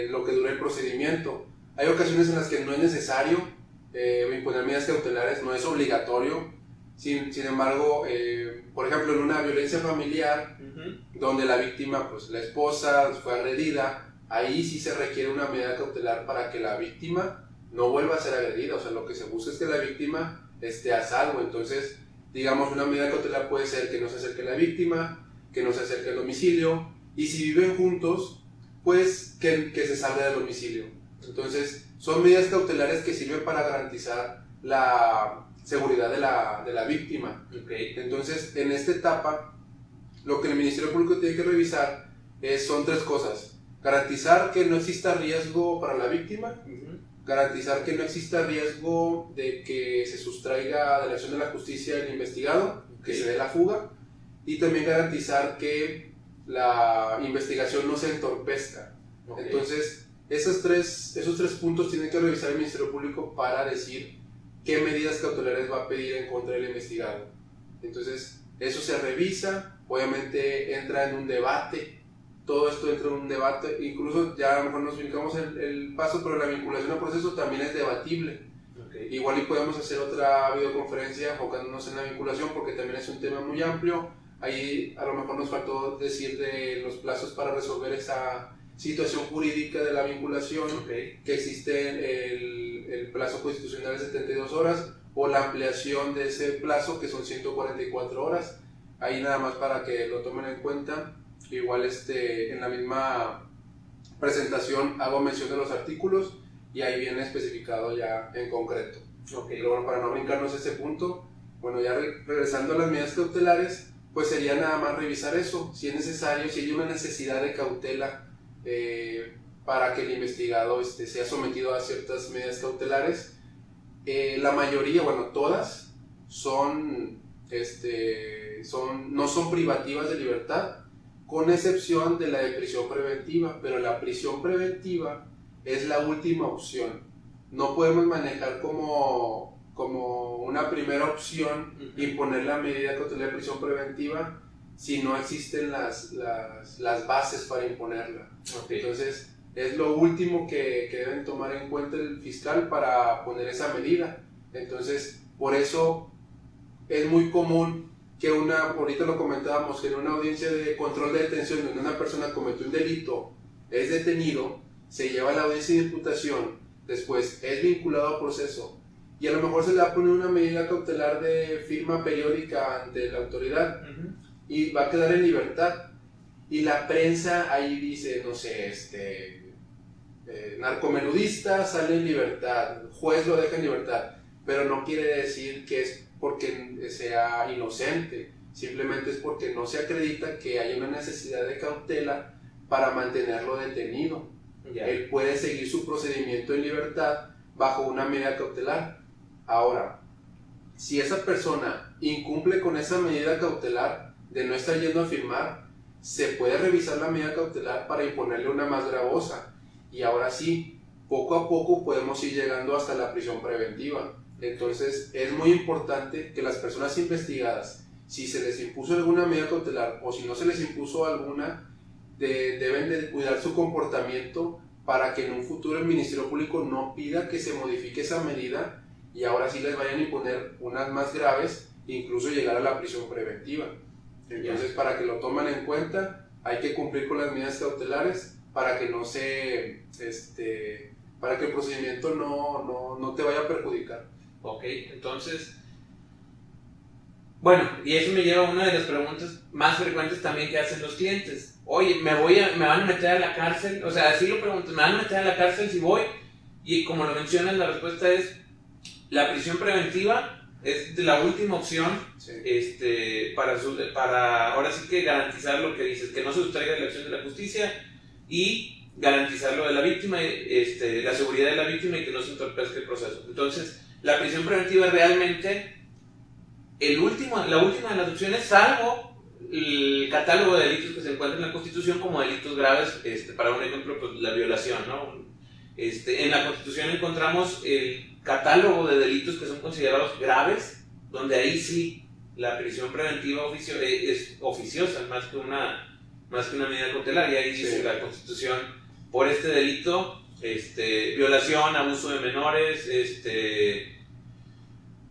lo que dure el procedimiento. Hay ocasiones en las que no es necesario imponer medidas cautelares, no es obligatorio. Sin embargo, por ejemplo, en una violencia familiar, donde la víctima, pues la esposa fue agredida, ahí sí se requiere una medida cautelar para que la víctima no vuelva a ser agredida. O sea, lo que se busca es que la víctima esté a salvo. Entonces, digamos, una medida cautelar puede ser que no se acerque la víctima, que no se acerque al domicilio, y si viven juntos, pues que se salga del domicilio. Entonces, son medidas cautelares que sirven para garantizar la seguridad de la víctima. Okay. Entonces, en esta etapa, lo que el Ministerio Público tiene que revisar son tres cosas: garantizar que no exista riesgo para la víctima, garantizar que no exista riesgo de que se sustraiga de la acción de la justicia el investigado, que se dé la fuga, y también garantizar que la investigación no se entorpezca. Entonces, esos tres puntos tienen que revisar el Ministerio Público para decir qué medidas cautelares va a pedir en contra del investigado. Entonces, eso se revisa, obviamente entra en un debate, todo esto entra en un debate, incluso ya a lo mejor nos brincamos el paso, pero la vinculación al proceso también es debatible. Igual y podemos hacer otra videoconferencia enfocándonos en la vinculación, porque también es un tema muy amplio. Ahí a lo mejor nos faltó decir de los plazos para resolver esa situación jurídica de la vinculación, que existe el plazo constitucional de 72 horas o la ampliación de ese plazo, que son 144 horas. Ahí nada más para que lo tomen en cuenta. Igual en la misma presentación hago mención de los artículos y ahí viene especificado ya en concreto. Pero bueno, para no brincarnos ese punto, bueno, ya regresando a las medidas cautelares, pues sería nada más revisar eso, si es necesario, si hay una necesidad de cautela para que el investigado sea sometido a ciertas medidas cautelares. La mayoría, bueno, todas no son privativas de libertad, con excepción de la de prisión preventiva, pero la prisión preventiva es la última opción. No podemos manejar como una primera opción imponer la medida cautelar de prisión preventiva si no existen las bases para imponerla. Entonces, es lo último que deben tomar en cuenta el fiscal para poner esa medida. Entonces, por eso es muy común que ahorita lo comentábamos, que en una audiencia de control de detención donde una persona cometió un delito, es detenido, se lleva a la audiencia de imputación, después es vinculado a proceso y a lo mejor se le va a poner una medida cautelar de firma periódica ante la autoridad y va a quedar en libertad. Y la prensa ahí dice, no sé, narcomenudista sale en libertad, juez lo deja en libertad, pero no quiere decir que es porque sea inocente, simplemente es porque no se acredita que hay una necesidad de cautela para mantenerlo detenido. Él puede seguir su procedimiento en libertad bajo una medida cautelar. Ahora, si esa persona incumple con esa medida cautelar de no estar yendo a firmar, se puede revisar la medida cautelar para imponerle una más gravosa. Y ahora sí, poco a poco podemos ir llegando hasta la prisión preventiva. Entonces es muy importante que las personas investigadas, si se les impuso alguna medida cautelar o si no se les impuso alguna, deben de cuidar su comportamiento para que en un futuro el Ministerio Público no pida que se modifique esa medida y ahora sí les vayan a imponer unas más graves, incluso llegar a la prisión preventiva. Entonces, para que lo tomen en cuenta, hay que cumplir con las medidas cautelares para que no se, para que el procedimiento no te vaya a perjudicar. Ok, entonces, bueno, y eso me lleva a una de las preguntas más frecuentes también que hacen los clientes. Oye, me van a meter a la cárcel, o sea, así lo pregunto, ¿me van a meter a la cárcel si voy? Y como lo mencionas, la respuesta es, la prisión preventiva es la última opción, Sí. para ahora sí que garantizar lo que dices, que no se sustraiga de la acción de la justicia y garantizar lo de la víctima, la seguridad de la víctima y que no se entorpezca el proceso. Entonces, la prisión preventiva es realmente la última de las opciones, salvo el catálogo de delitos que se encuentra en la Constitución como delitos graves, para un ejemplo, pues, la violación, ¿no? En la Constitución encontramos el catálogo de delitos que son considerados graves, donde ahí sí la prisión preventiva es oficiosa, más que una medida cautelar, y ahí dice Sí. la Constitución, por este delito, violación, abuso de menores,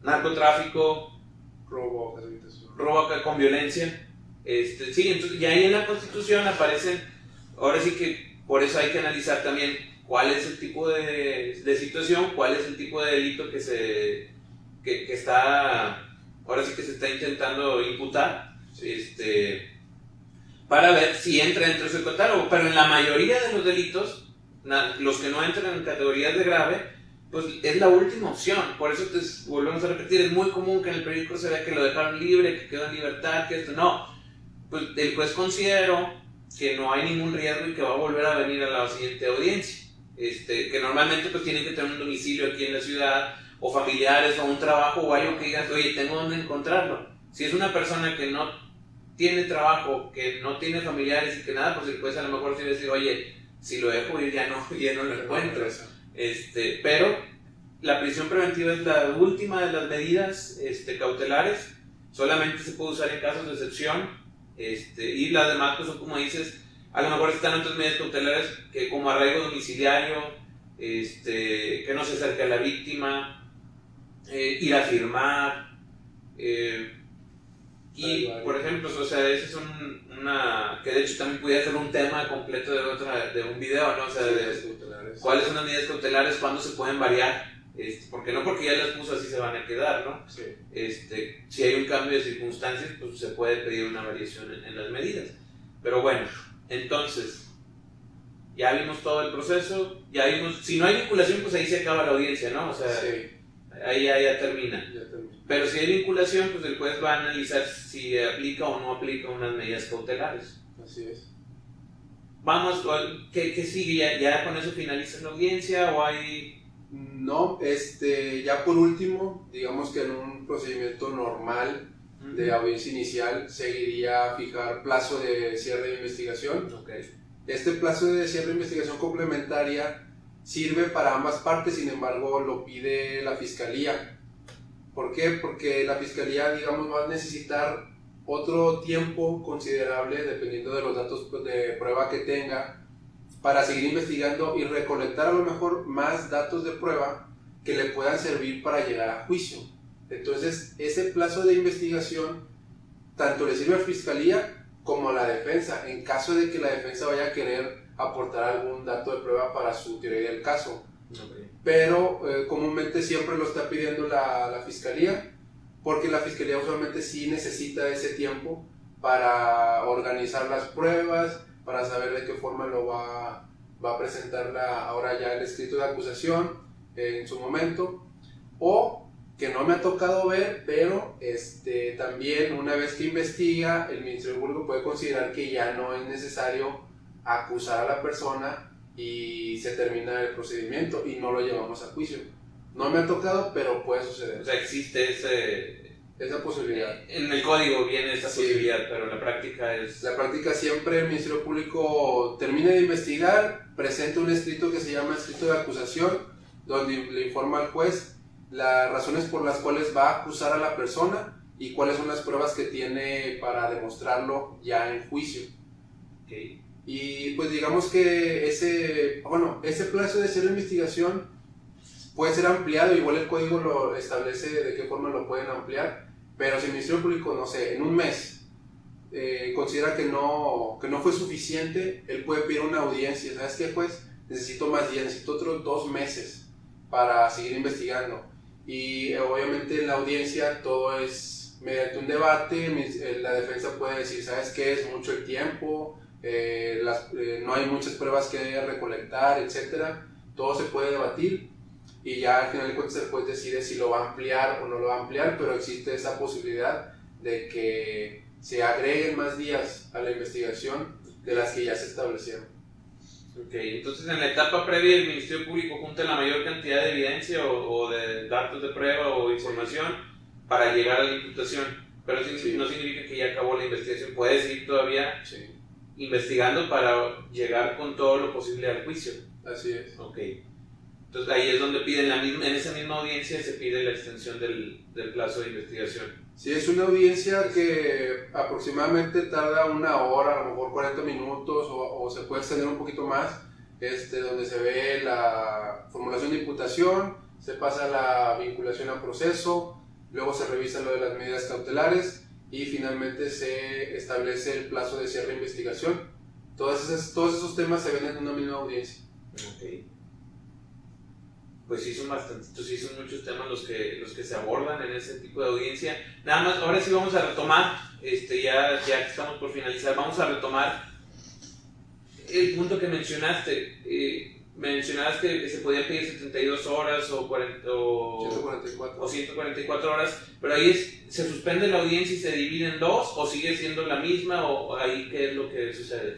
narcotráfico, Robo, facilitación. robo con violencia, sí, entonces, y ahí en la Constitución aparecen, ahora sí que por eso hay que analizar también cuál es el tipo de situación, cuál es el tipo de delito que está, ahora sí que se está intentando imputar, para ver si entra dentro de ese catálogo. Pero en la mayoría de los delitos, los que no entran en categorías de grave, pues es la última opción. Por eso volvemos a repetir, es muy común que en el periódico se vea que lo dejaron libre, que quedó en libertad, que esto no. Pues el juez consideró que no hay ningún riesgo y que va a volver a venir a la siguiente audiencia. Que normalmente pues tienen que tener un domicilio aquí en la ciudad, o familiares, o un trabajo, o algo que digas, oye, tengo dónde encontrarlo. Si es una persona que no tiene trabajo, que no tiene familiares y que nada, pues el juez a lo mejor sí decir, oye, si lo dejo ir ya no lo encuentro. Pero la prisión preventiva es la última de las medidas cautelares, solamente se puede usar en casos de excepción, y las demás pues son, como dices, a lo mejor están otras medidas cautelares que como arraigo domiciliario, que no se acerque a la víctima, ir a firmar, y por ejemplo, o sea, esa es una que de hecho también pudiera ser un tema completo de un video, ¿no? O sea, cuáles son las medidas cautelares, cuándo se pueden variar, porque no porque ya las puso así se van a quedar, ¿no? Sí. Si hay un cambio de circunstancias, pues se puede pedir una variación en las medidas. Pero bueno, entonces, ya vimos todo el proceso, ya vimos, si no hay vinculación, pues ahí se acaba la audiencia, ¿no? O sea, Sí. ahí ya termina. Ya terminé. Pero si hay vinculación, pues el juez va a analizar si aplica o no aplica unas medidas cautelares. Así es. Vamos, ¿qué sigue? ¿Ya con eso finaliza la audiencia o hay...? No, ya por último, digamos que en un procedimiento normal de audiencia inicial seguiría fijar plazo de cierre de investigación. Okay. Este plazo de cierre de investigación complementaria sirve para ambas partes, sin embargo lo pide la Fiscalía. ¿Por qué? Porque la Fiscalía, digamos, va a necesitar otro tiempo considerable, dependiendo de los datos de prueba que tenga, para seguir investigando y recolectar a lo mejor más datos de prueba que le puedan servir para llegar a juicio. Entonces, ese plazo de investigación tanto le sirve a la Fiscalía como a la defensa, en caso de que la defensa vaya a querer aportar algún dato de prueba para su teoría del caso. Okay. Pero comúnmente siempre lo está pidiendo la Fiscalía, porque la Fiscalía usualmente sí necesita ese tiempo para organizar las pruebas, para saber de qué forma lo va a presentar ahora ya el escrito de acusación en su momento, o que no me ha tocado ver, pero también una vez que investiga, el Ministerio Público puede considerar que ya no es necesario acusar a la persona y se termina el procedimiento y no lo llevamos a juicio. No me ha tocado, pero puede O suceder. sea, existe Esa posibilidad. en el código viene esa Sí. posibilidad, pero la práctica es... La práctica siempre el Ministerio Público termina de investigar, presenta un escrito que se llama escrito de acusación, donde le informa al juez las razones por las cuales va a acusar a la persona y cuáles son las pruebas que tiene para demostrarlo ya en juicio. Okay. Y pues digamos que ese plazo de hacer la investigación puede ser ampliado, igual el código lo establece de qué forma lo pueden ampliar, pero si el Ministerio Público, no sé, en un mes considera que no fue suficiente, él puede pedir una audiencia. ¿Sabes qué, juez? Necesito más días, necesito otros 2 meses para seguir investigando. Y obviamente en la audiencia todo es mediante un debate, la defensa puede decir, ¿sabes qué? Es mucho el tiempo, no hay muchas pruebas que recolectar, etc. Todo se puede debatir y ya al final de cuentas el juez decide si lo va a ampliar o no lo va a ampliar, pero existe esa posibilidad de que se agreguen más días a la investigación de las que ya se establecieron. Ok, entonces en la etapa previa el Ministerio Público junta la mayor cantidad de evidencia o de datos de prueba o información para llegar a la imputación, pero eso no significa que ya acabó la investigación, puede seguir todavía investigando para llegar con todo lo posible al juicio. Así es. Ok, entonces ahí es donde piden en esa misma audiencia se pide la extensión del plazo de investigación. Sí, es una audiencia que aproximadamente tarda 1 hora, a lo mejor 40 minutos o se puede extender un poquito más, donde se ve la formulación de imputación, se pasa la vinculación a proceso, luego se revisa lo de las medidas cautelares y finalmente se establece el plazo de cierre de investigación. Todos esos temas se ven en una misma audiencia. Okay. Pues sí son bastantitos, sí son muchos temas los que se abordan en ese tipo de audiencia. Nada más, ahora sí vamos a retomar, ya que estamos por finalizar, vamos a retomar el punto que mencionaste. Mencionabas que se podían pedir 72 horas o 144 horas, pero ahí se suspende la audiencia y se divide en 2, o sigue siendo la misma, o ahí qué es lo que sucede.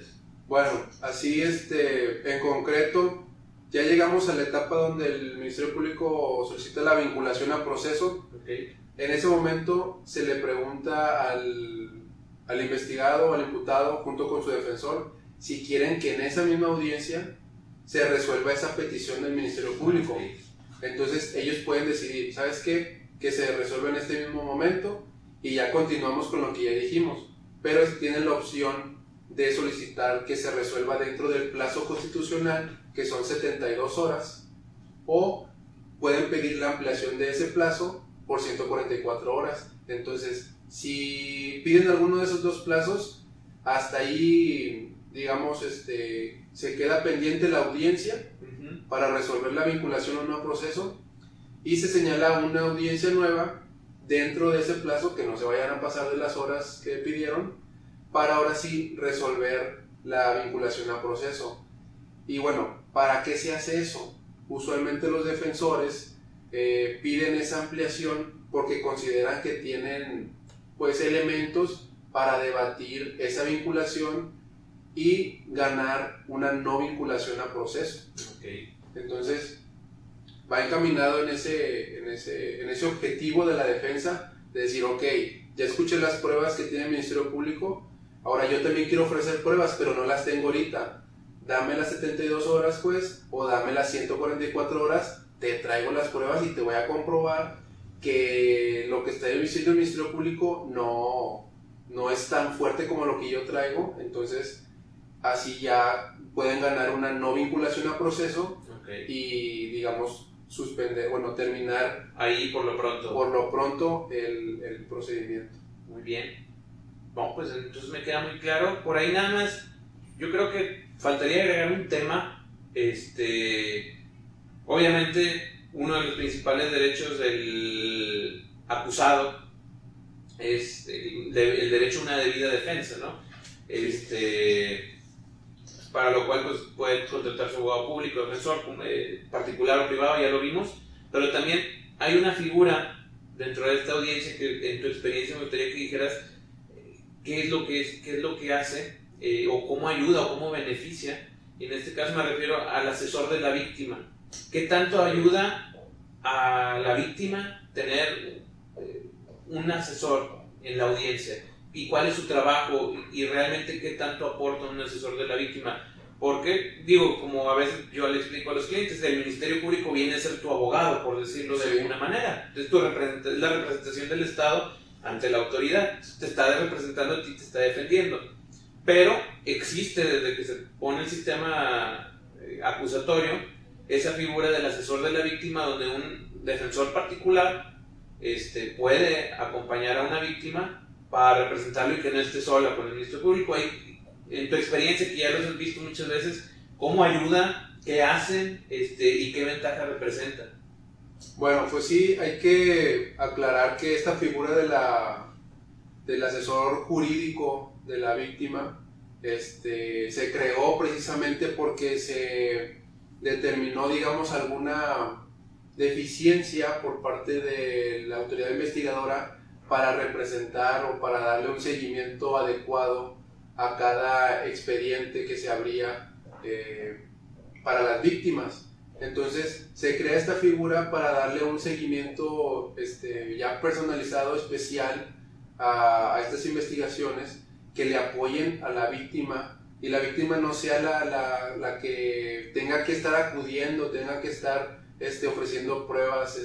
Bueno, así en concreto ya llegamos a la etapa donde el Ministerio Público solicita la vinculación a proceso. Okay. En ese momento se le pregunta al investigado o al imputado junto con su defensor si quieren que en esa misma audiencia se resuelva esa petición del Ministerio Público. Okay. Entonces ellos pueden decidir, ¿sabes qué? Que se resuelva en este mismo momento y ya continuamos con lo que ya dijimos, pero tienen la opción de solicitar que se resuelva dentro del plazo constitucional, que son 72 horas, o pueden pedir la ampliación de ese plazo por 144 horas. Entonces, si piden alguno de esos 2 plazos, hasta ahí, digamos, se queda pendiente la audiencia para resolver la vinculación o no a proceso, y se señala una audiencia nueva dentro de ese plazo, que no se vayan a pasar de las horas que pidieron, para ahora sí resolver la vinculación a proceso. Y bueno, ¿para qué se hace eso? Usualmente los defensores piden esa ampliación porque consideran que tienen pues elementos para debatir esa vinculación y ganar una no vinculación a proceso. Okay. Entonces va encaminado en ese objetivo de la defensa, de decir, ok, ya escuché las pruebas que tiene el Ministerio Público, ahora yo también quiero ofrecer pruebas, pero no las tengo ahorita. Dame las 72 horas, juez, o dame las 144 horas, te traigo las pruebas y te voy a comprobar que lo que está diciendo el Ministerio Público no es tan fuerte como lo que yo traigo. Entonces, así ya pueden ganar una no vinculación a proceso. Okay. Y, digamos, terminar ahí por lo pronto el procedimiento. Muy bien. Bueno, pues entonces me queda muy claro. Por ahí nada más, yo creo que faltaría agregar un tema. Obviamente, uno de los principales derechos del acusado es el derecho a una debida defensa, ¿no? Para lo cual pues, puede contratar su abogado público, defensor, particular o privado, ya lo vimos. Pero también hay una figura dentro de esta audiencia que en tu experiencia me gustaría que dijeras qué es lo que hace, o cómo ayuda o cómo beneficia. Y en este caso me refiero al asesor de la víctima. ¿Qué tanto ayuda a la víctima tener un asesor en la audiencia? ¿Y cuál es su trabajo? ¿Y realmente qué tanto aporta un asesor de la víctima? Porque, digo, como a veces yo le explico a los clientes, el Ministerio Público viene a ser tu abogado, por decirlo de alguna manera. Entonces, es la representación del Estado ante la autoridad. Te está representando a ti, te está defendiendo. Pero existe, desde que se pone el sistema acusatorio, esa figura del asesor de la víctima, donde un defensor particular puede acompañar a una víctima para representarlo y que no esté sola con el Ministerio Público. En tu experiencia, que ya los has visto muchas veces, ¿cómo ayuda? ¿Qué hacen? ¿Y qué ventaja representa? Bueno, pues sí, hay que aclarar que esta figura del asesor jurídico de la víctima se creó precisamente porque se determinó, digamos, alguna deficiencia por parte de la autoridad investigadora para representar o para darle un seguimiento adecuado a cada expediente que se abría para las víctimas. Entonces se crea esta figura para darle un seguimiento ya personalizado, especial a estas investigaciones, que le apoyen a la víctima y la víctima no sea la que tenga que estar acudiendo, tenga que estar ofreciendo pruebas,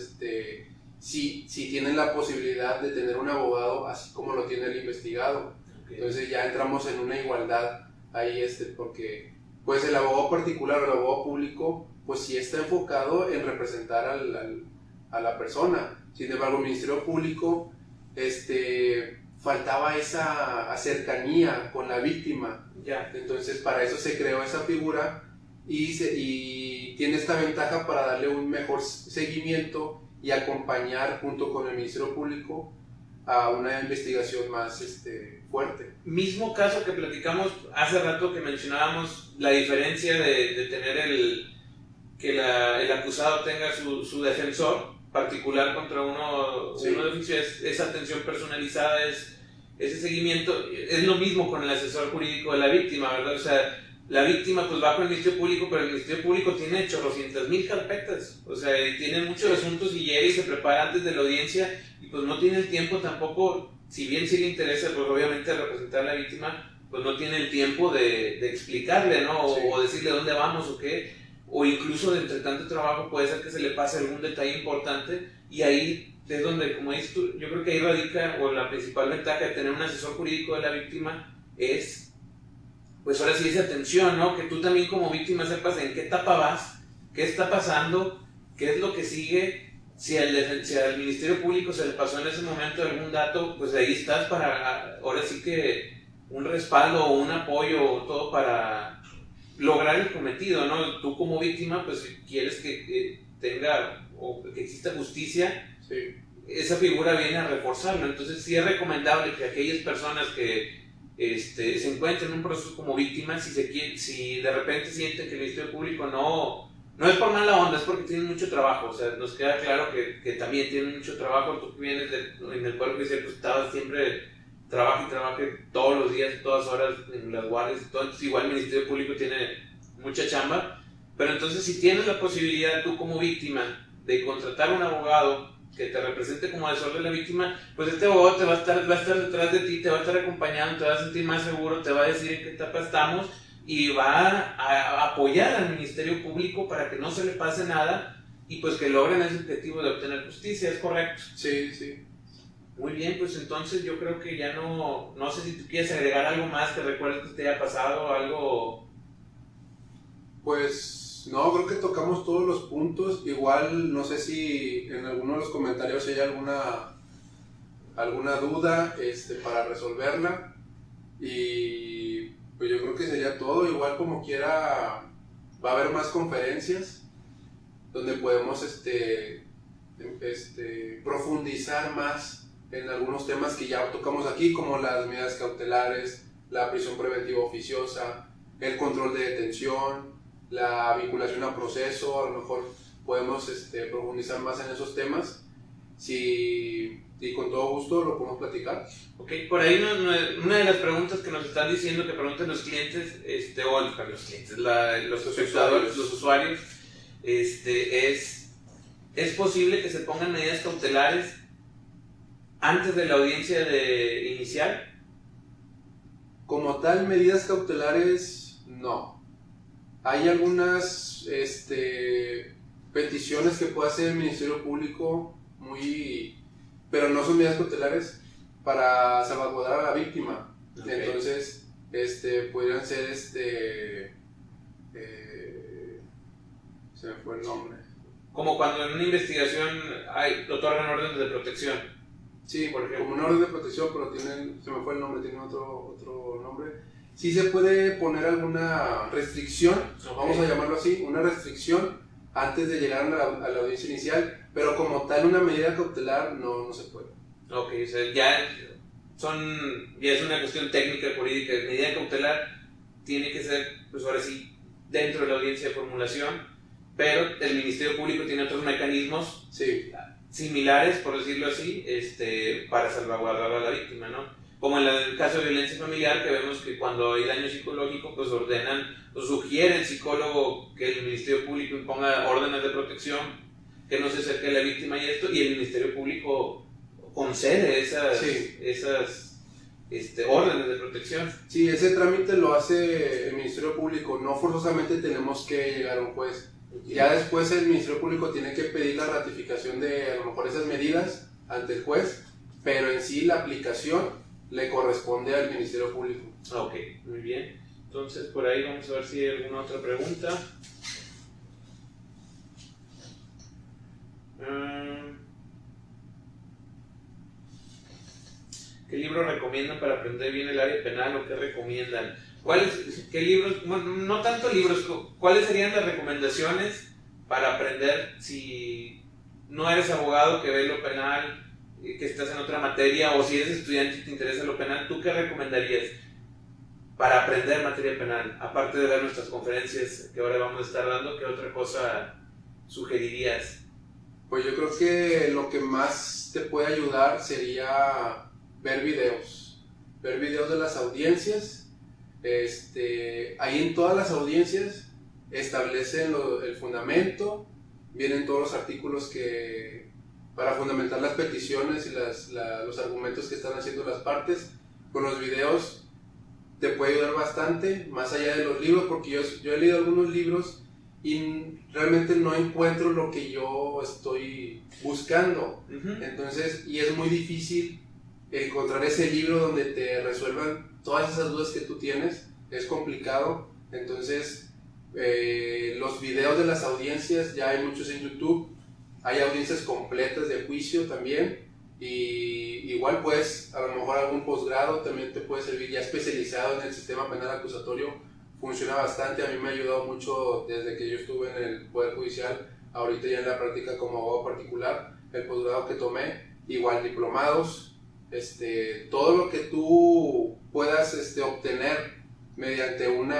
si tienen la posibilidad de tener un abogado así como lo tiene el investigado. Entonces ya entramos en una igualdad ahí, porque pues el abogado particular o el abogado público pues sí está enfocado en representar a la persona. Sin embargo, el Ministerio Público faltaba esa cercanía con la víctima. Entonces para eso se creó esa figura y tiene esta ventaja para darle un mejor seguimiento y acompañar junto con el Ministerio Público a una investigación más fuerte. Mismo caso que platicamos hace rato, que mencionábamos la diferencia de tener que el acusado tenga su defensor particular contra uno de oficio, es atención personalizada, es ese seguimiento. Es lo mismo con el asesor jurídico de la víctima, ¿verdad? O sea, la víctima pues va con el Ministerio Público, pero el Ministerio Público tiene 800,000 carpetas, o sea, tiene muchos asuntos y llega y se prepara antes de la audiencia y pues no tiene el tiempo tampoco, si bien sí le interesa pues obviamente representar a la víctima, pues no tiene el tiempo de explicarle, ¿no? O decirle dónde vamos o qué, o incluso entre tanto trabajo puede ser que se le pase algún detalle importante y ahí es donde, como dices tú, yo creo que ahí radica, o la principal ventaja de tener un asesor jurídico de la víctima es, pues ahora sí, esa atención, ¿no? Que tú también como víctima sepas en qué etapa vas, qué está pasando, qué es lo que sigue. Si al Ministerio Público se le pasó en ese momento algún dato, pues ahí estás para, ahora sí que un respaldo o un apoyo o todo para lograr el cometido, ¿no? Tú como víctima, pues si quieres que tenga o que exista justicia, esa figura viene a reforzarlo. Entonces sí es recomendable que aquellas personas que se encuentren en un proceso como víctimas, si de repente sienten que el Ministerio Público no es por mala onda, es porque tienen mucho trabajo. O sea, nos queda claro que también tienen mucho trabajo. Tú que vienes en el pueblo que dice, pues estabas siempre trabaje todos los días, todas horas en las guardias y todo. Entonces igual el Ministerio Público tiene mucha chamba, pero entonces si tienes la posibilidad tú como víctima de contratar a un abogado que te represente como asesor de la víctima, pues este abogado va a estar detrás de ti, te va a estar acompañando, te va a sentir más seguro, te va a decir en qué etapa estamos y va a apoyar al Ministerio Público para que no se le pase nada y pues que logren ese objetivo de obtener justicia. ¿Es correcto? Sí, sí. Muy bien, pues entonces yo creo que ya no sé si tú quieres agregar algo más que recuerdes que te haya pasado, algo. Pues no, creo que tocamos todos los puntos. Igual no sé si en alguno de los comentarios hay alguna duda para resolverla, y pues yo creo que sería todo. Igual como quiera va a haber más conferencias donde podemos profundizar más en algunos temas que ya tocamos aquí, como las medidas cautelares, la prisión preventiva oficiosa, el control de detención, la vinculación a proceso. A lo mejor podemos profundizar más en esos temas, y con todo gusto lo podemos platicar. Ok, por ahí una de las preguntas que nos están diciendo que pregunten los clientes, o los clientes, los espectadores, los usuarios, es ¿es posible que se pongan medidas cautelares antes de la audiencia inicial? Como tal, medidas cautelares, no. Hay algunas peticiones que puede hacer el Ministerio Público, pero no son medidas cautelares para salvaguardar a la víctima. Okay. Entonces, podrían ser, se me fue el nombre. Como cuando en una investigación otorgan órdenes de protección. Sí, por ejemplo, como una orden de protección, pero se me fue el nombre, tiene otro nombre. Sí se puede poner alguna restricción, okay, vamos a llamarlo así, una restricción antes de llegar a la audiencia inicial, pero como tal una medida cautelar no se puede. Ok, o sea, ya es una cuestión técnica, jurídica. Medida cautelar tiene que ser, pues ahora sí, dentro de la audiencia de formulación, pero el Ministerio Público tiene otros mecanismos similares, por decirlo así, para salvaguardar a la víctima, ¿no? Como en el caso de violencia familiar, que vemos que cuando hay daño psicológico, pues sugiere el psicólogo que el Ministerio Público imponga órdenes de protección, que no se acerque a la víctima y el Ministerio Público concede esas órdenes de protección. Sí, ese trámite lo hace el Ministerio Público, no forzosamente tenemos que llegar a un juez. Ya después el Ministerio Público tiene que pedir la ratificación de a lo mejor esas medidas ante el juez, pero en sí la aplicación le corresponde al Ministerio Público. Ok, muy bien. Entonces por ahí vamos a ver si hay alguna otra pregunta. ¿Qué libros recomiendan para aprender bien el área penal o qué recomiendan? ¿Qué libros? Bueno, no tanto libros, ¿cuáles serían las recomendaciones para aprender si no eres abogado que ve lo penal, que estás en otra materia, o si eres estudiante y te interesa lo penal? ¿Tú qué recomendarías para aprender materia penal? Aparte de ver nuestras conferencias que ahora vamos a estar dando, ¿qué otra cosa sugerirías? Pues yo creo que lo que más te puede ayudar sería ver videos de las audiencias. Ahí en todas las audiencias establecen el fundamento, vienen todos los artículos para fundamentar las peticiones y los argumentos que están haciendo las partes. Con los videos te puede ayudar bastante, más allá de los libros, porque yo he leído algunos libros y realmente no encuentro lo que yo estoy buscando. Uh-huh. Entonces, y es muy difícil encontrar ese libro donde te resuelvan todas esas dudas que tú tienes, es complicado. Entonces, los videos de las audiencias, ya hay muchos en YouTube, hay audiencias completas de juicio también, y igual pues a lo mejor algún posgrado también te puede servir, ya especializado en el sistema penal acusatorio, funciona bastante. A mí me ha ayudado mucho desde que yo estuve en el Poder Judicial, ahorita ya en la práctica como abogado particular, el posgrado que tomé, igual diplomados, todo lo que tú puedas obtener mediante un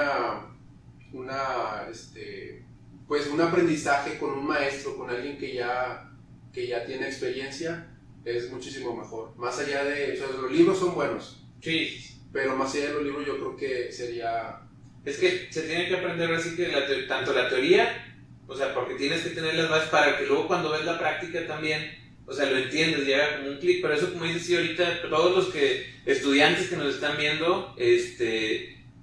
aprendizaje con un maestro, con alguien que ya tiene experiencia, es muchísimo mejor. Más allá de, o sea, los libros son buenos, sí, pero más allá de los libros yo creo que sería... Es que se tiene que aprender así que tanto la teoría, o sea, porque tienes que tener las bases para que luego cuando ves la práctica también, o sea, lo entiendes, llega como un clic. Pero eso, como dices, sí, ahorita todos los estudiantes que nos están viendo,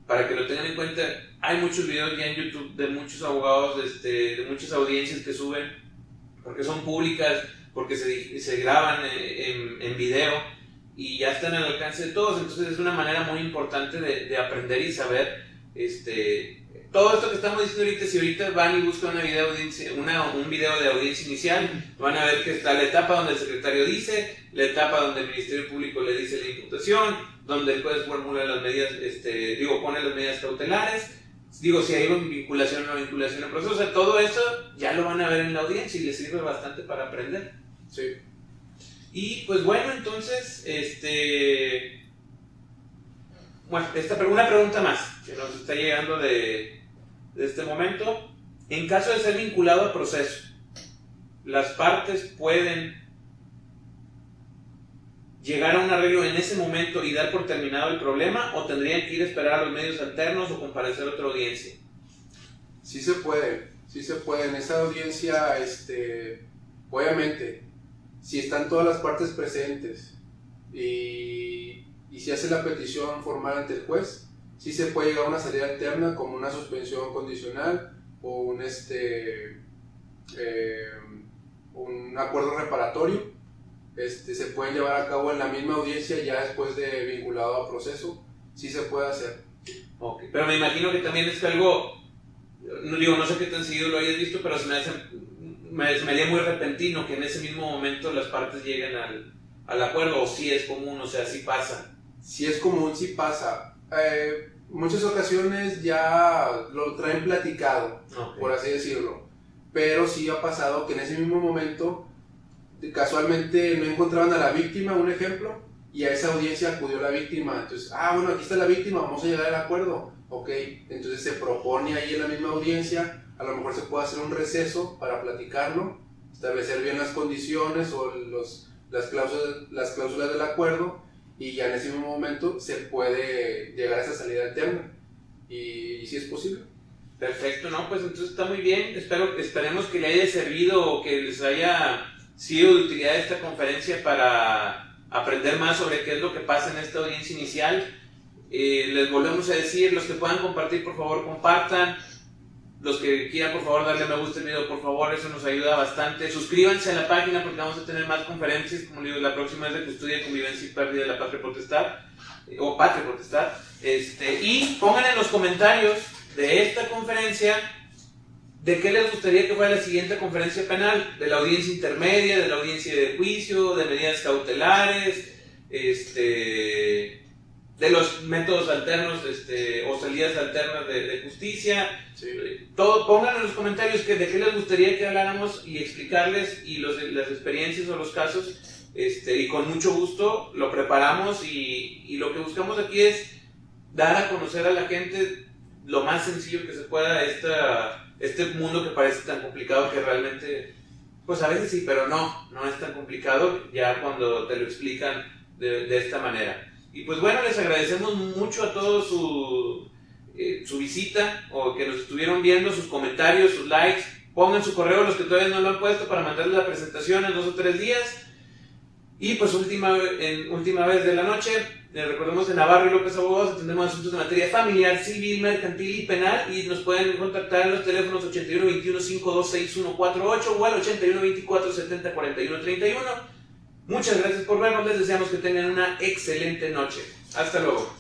para que lo tengan en cuenta, hay muchos videos ya en YouTube de muchos abogados, de muchas audiencias que suben, porque son públicas, porque se graban en video y ya están al alcance de todos. Entonces es una manera muy importante de aprender y saber todo esto que estamos diciendo ahorita. Si ahorita van y buscan un video de audiencia inicial, van a ver que está la etapa donde el secretario dice, la etapa donde el Ministerio Público le dice la imputación, donde el juez formula las medidas, pone las medidas cautelares, si hay vinculación o no vinculación en proceso. O sea, todo eso ya lo van a ver en la audiencia y les sirve bastante para aprender. Sí. Y pues bueno, entonces, una pregunta más que nos está llegando de este momento. En caso de ser vinculado a proceso, ¿las partes pueden llegar a un arreglo en ese momento y dar por terminado el problema, o tendrían que ir a esperar a los medios alternos o comparecer a otra audiencia? Sí se puede. En esa audiencia Obviamente, si están todas las partes presentes y si hace la petición formal ante el juez, sí se puede llegar a una salida alterna como una suspensión condicional o un acuerdo reparatorio. Se pueden llevar a cabo en la misma audiencia ya después de vinculado a proceso, sí se puede hacer. Okay. Pero me imagino que también es algo, no sé qué tan seguido lo hayas visto, pero se me haría muy repentino que en ese mismo momento las partes lleguen al acuerdo, o sí es común, o sea, sí pasa. Sí es común, sí pasa. Muchas ocasiones ya lo traen platicado, okay, por así decirlo, pero sí ha pasado que en ese mismo momento casualmente no encontraban a la víctima, un ejemplo, y a esa audiencia acudió la víctima. Entonces, bueno, aquí está la víctima, vamos a llegar al acuerdo. Ok, entonces se propone ahí en la misma audiencia, a lo mejor se puede hacer un receso para platicarlo, establecer bien las condiciones o las cláusulas del acuerdo, y ya en ese mismo momento se puede llegar a esa salida alterna. Y sí es posible. Perfecto, ¿no? Pues entonces está muy bien. Esperemos que le haya servido o que les haya sido de utilidad esta conferencia para aprender más sobre qué es lo que pasa en esta audiencia inicial. Les volvemos a decir, los que puedan compartir, por favor, compartan. Los que quieran, por favor, darle me gusta al video, por favor, eso nos ayuda bastante. Suscríbanse a la página porque vamos a tener más conferencias, como les digo, la próxima es de custodia, convivencia y pérdida de la patria potestad, o patria potestad. Y pongan en los comentarios de esta conferencia de qué les gustaría que fuera la siguiente conferencia penal, de la audiencia intermedia, de la audiencia de juicio, de medidas cautelares, de los métodos alternos o salidas alternas de justicia. Sí. Todo, pongan en los comentarios de qué les gustaría que habláramos y explicarles y las experiencias o los casos, y con mucho gusto lo preparamos y lo que buscamos aquí es dar a conocer a la gente lo más sencillo que se pueda este mundo que parece tan complicado, que realmente, pues a veces sí, pero no es tan complicado ya cuando te lo explican de esta manera. Y pues bueno, les agradecemos mucho a todos su visita, o que nos estuvieron viendo, sus comentarios, sus likes. Pongan su correo los que todavía no lo han puesto para mandarles la presentación en 2 o 3 días. Y pues última vez de la noche, recordemos en Navarro y López Abogados atendemos asuntos de materia familiar, civil, mercantil y penal, y nos pueden contactar en los teléfonos 81 21 526148 o al 81 24 70 41 31. Muchas gracias por vernos, les deseamos que tengan una excelente noche. Hasta luego.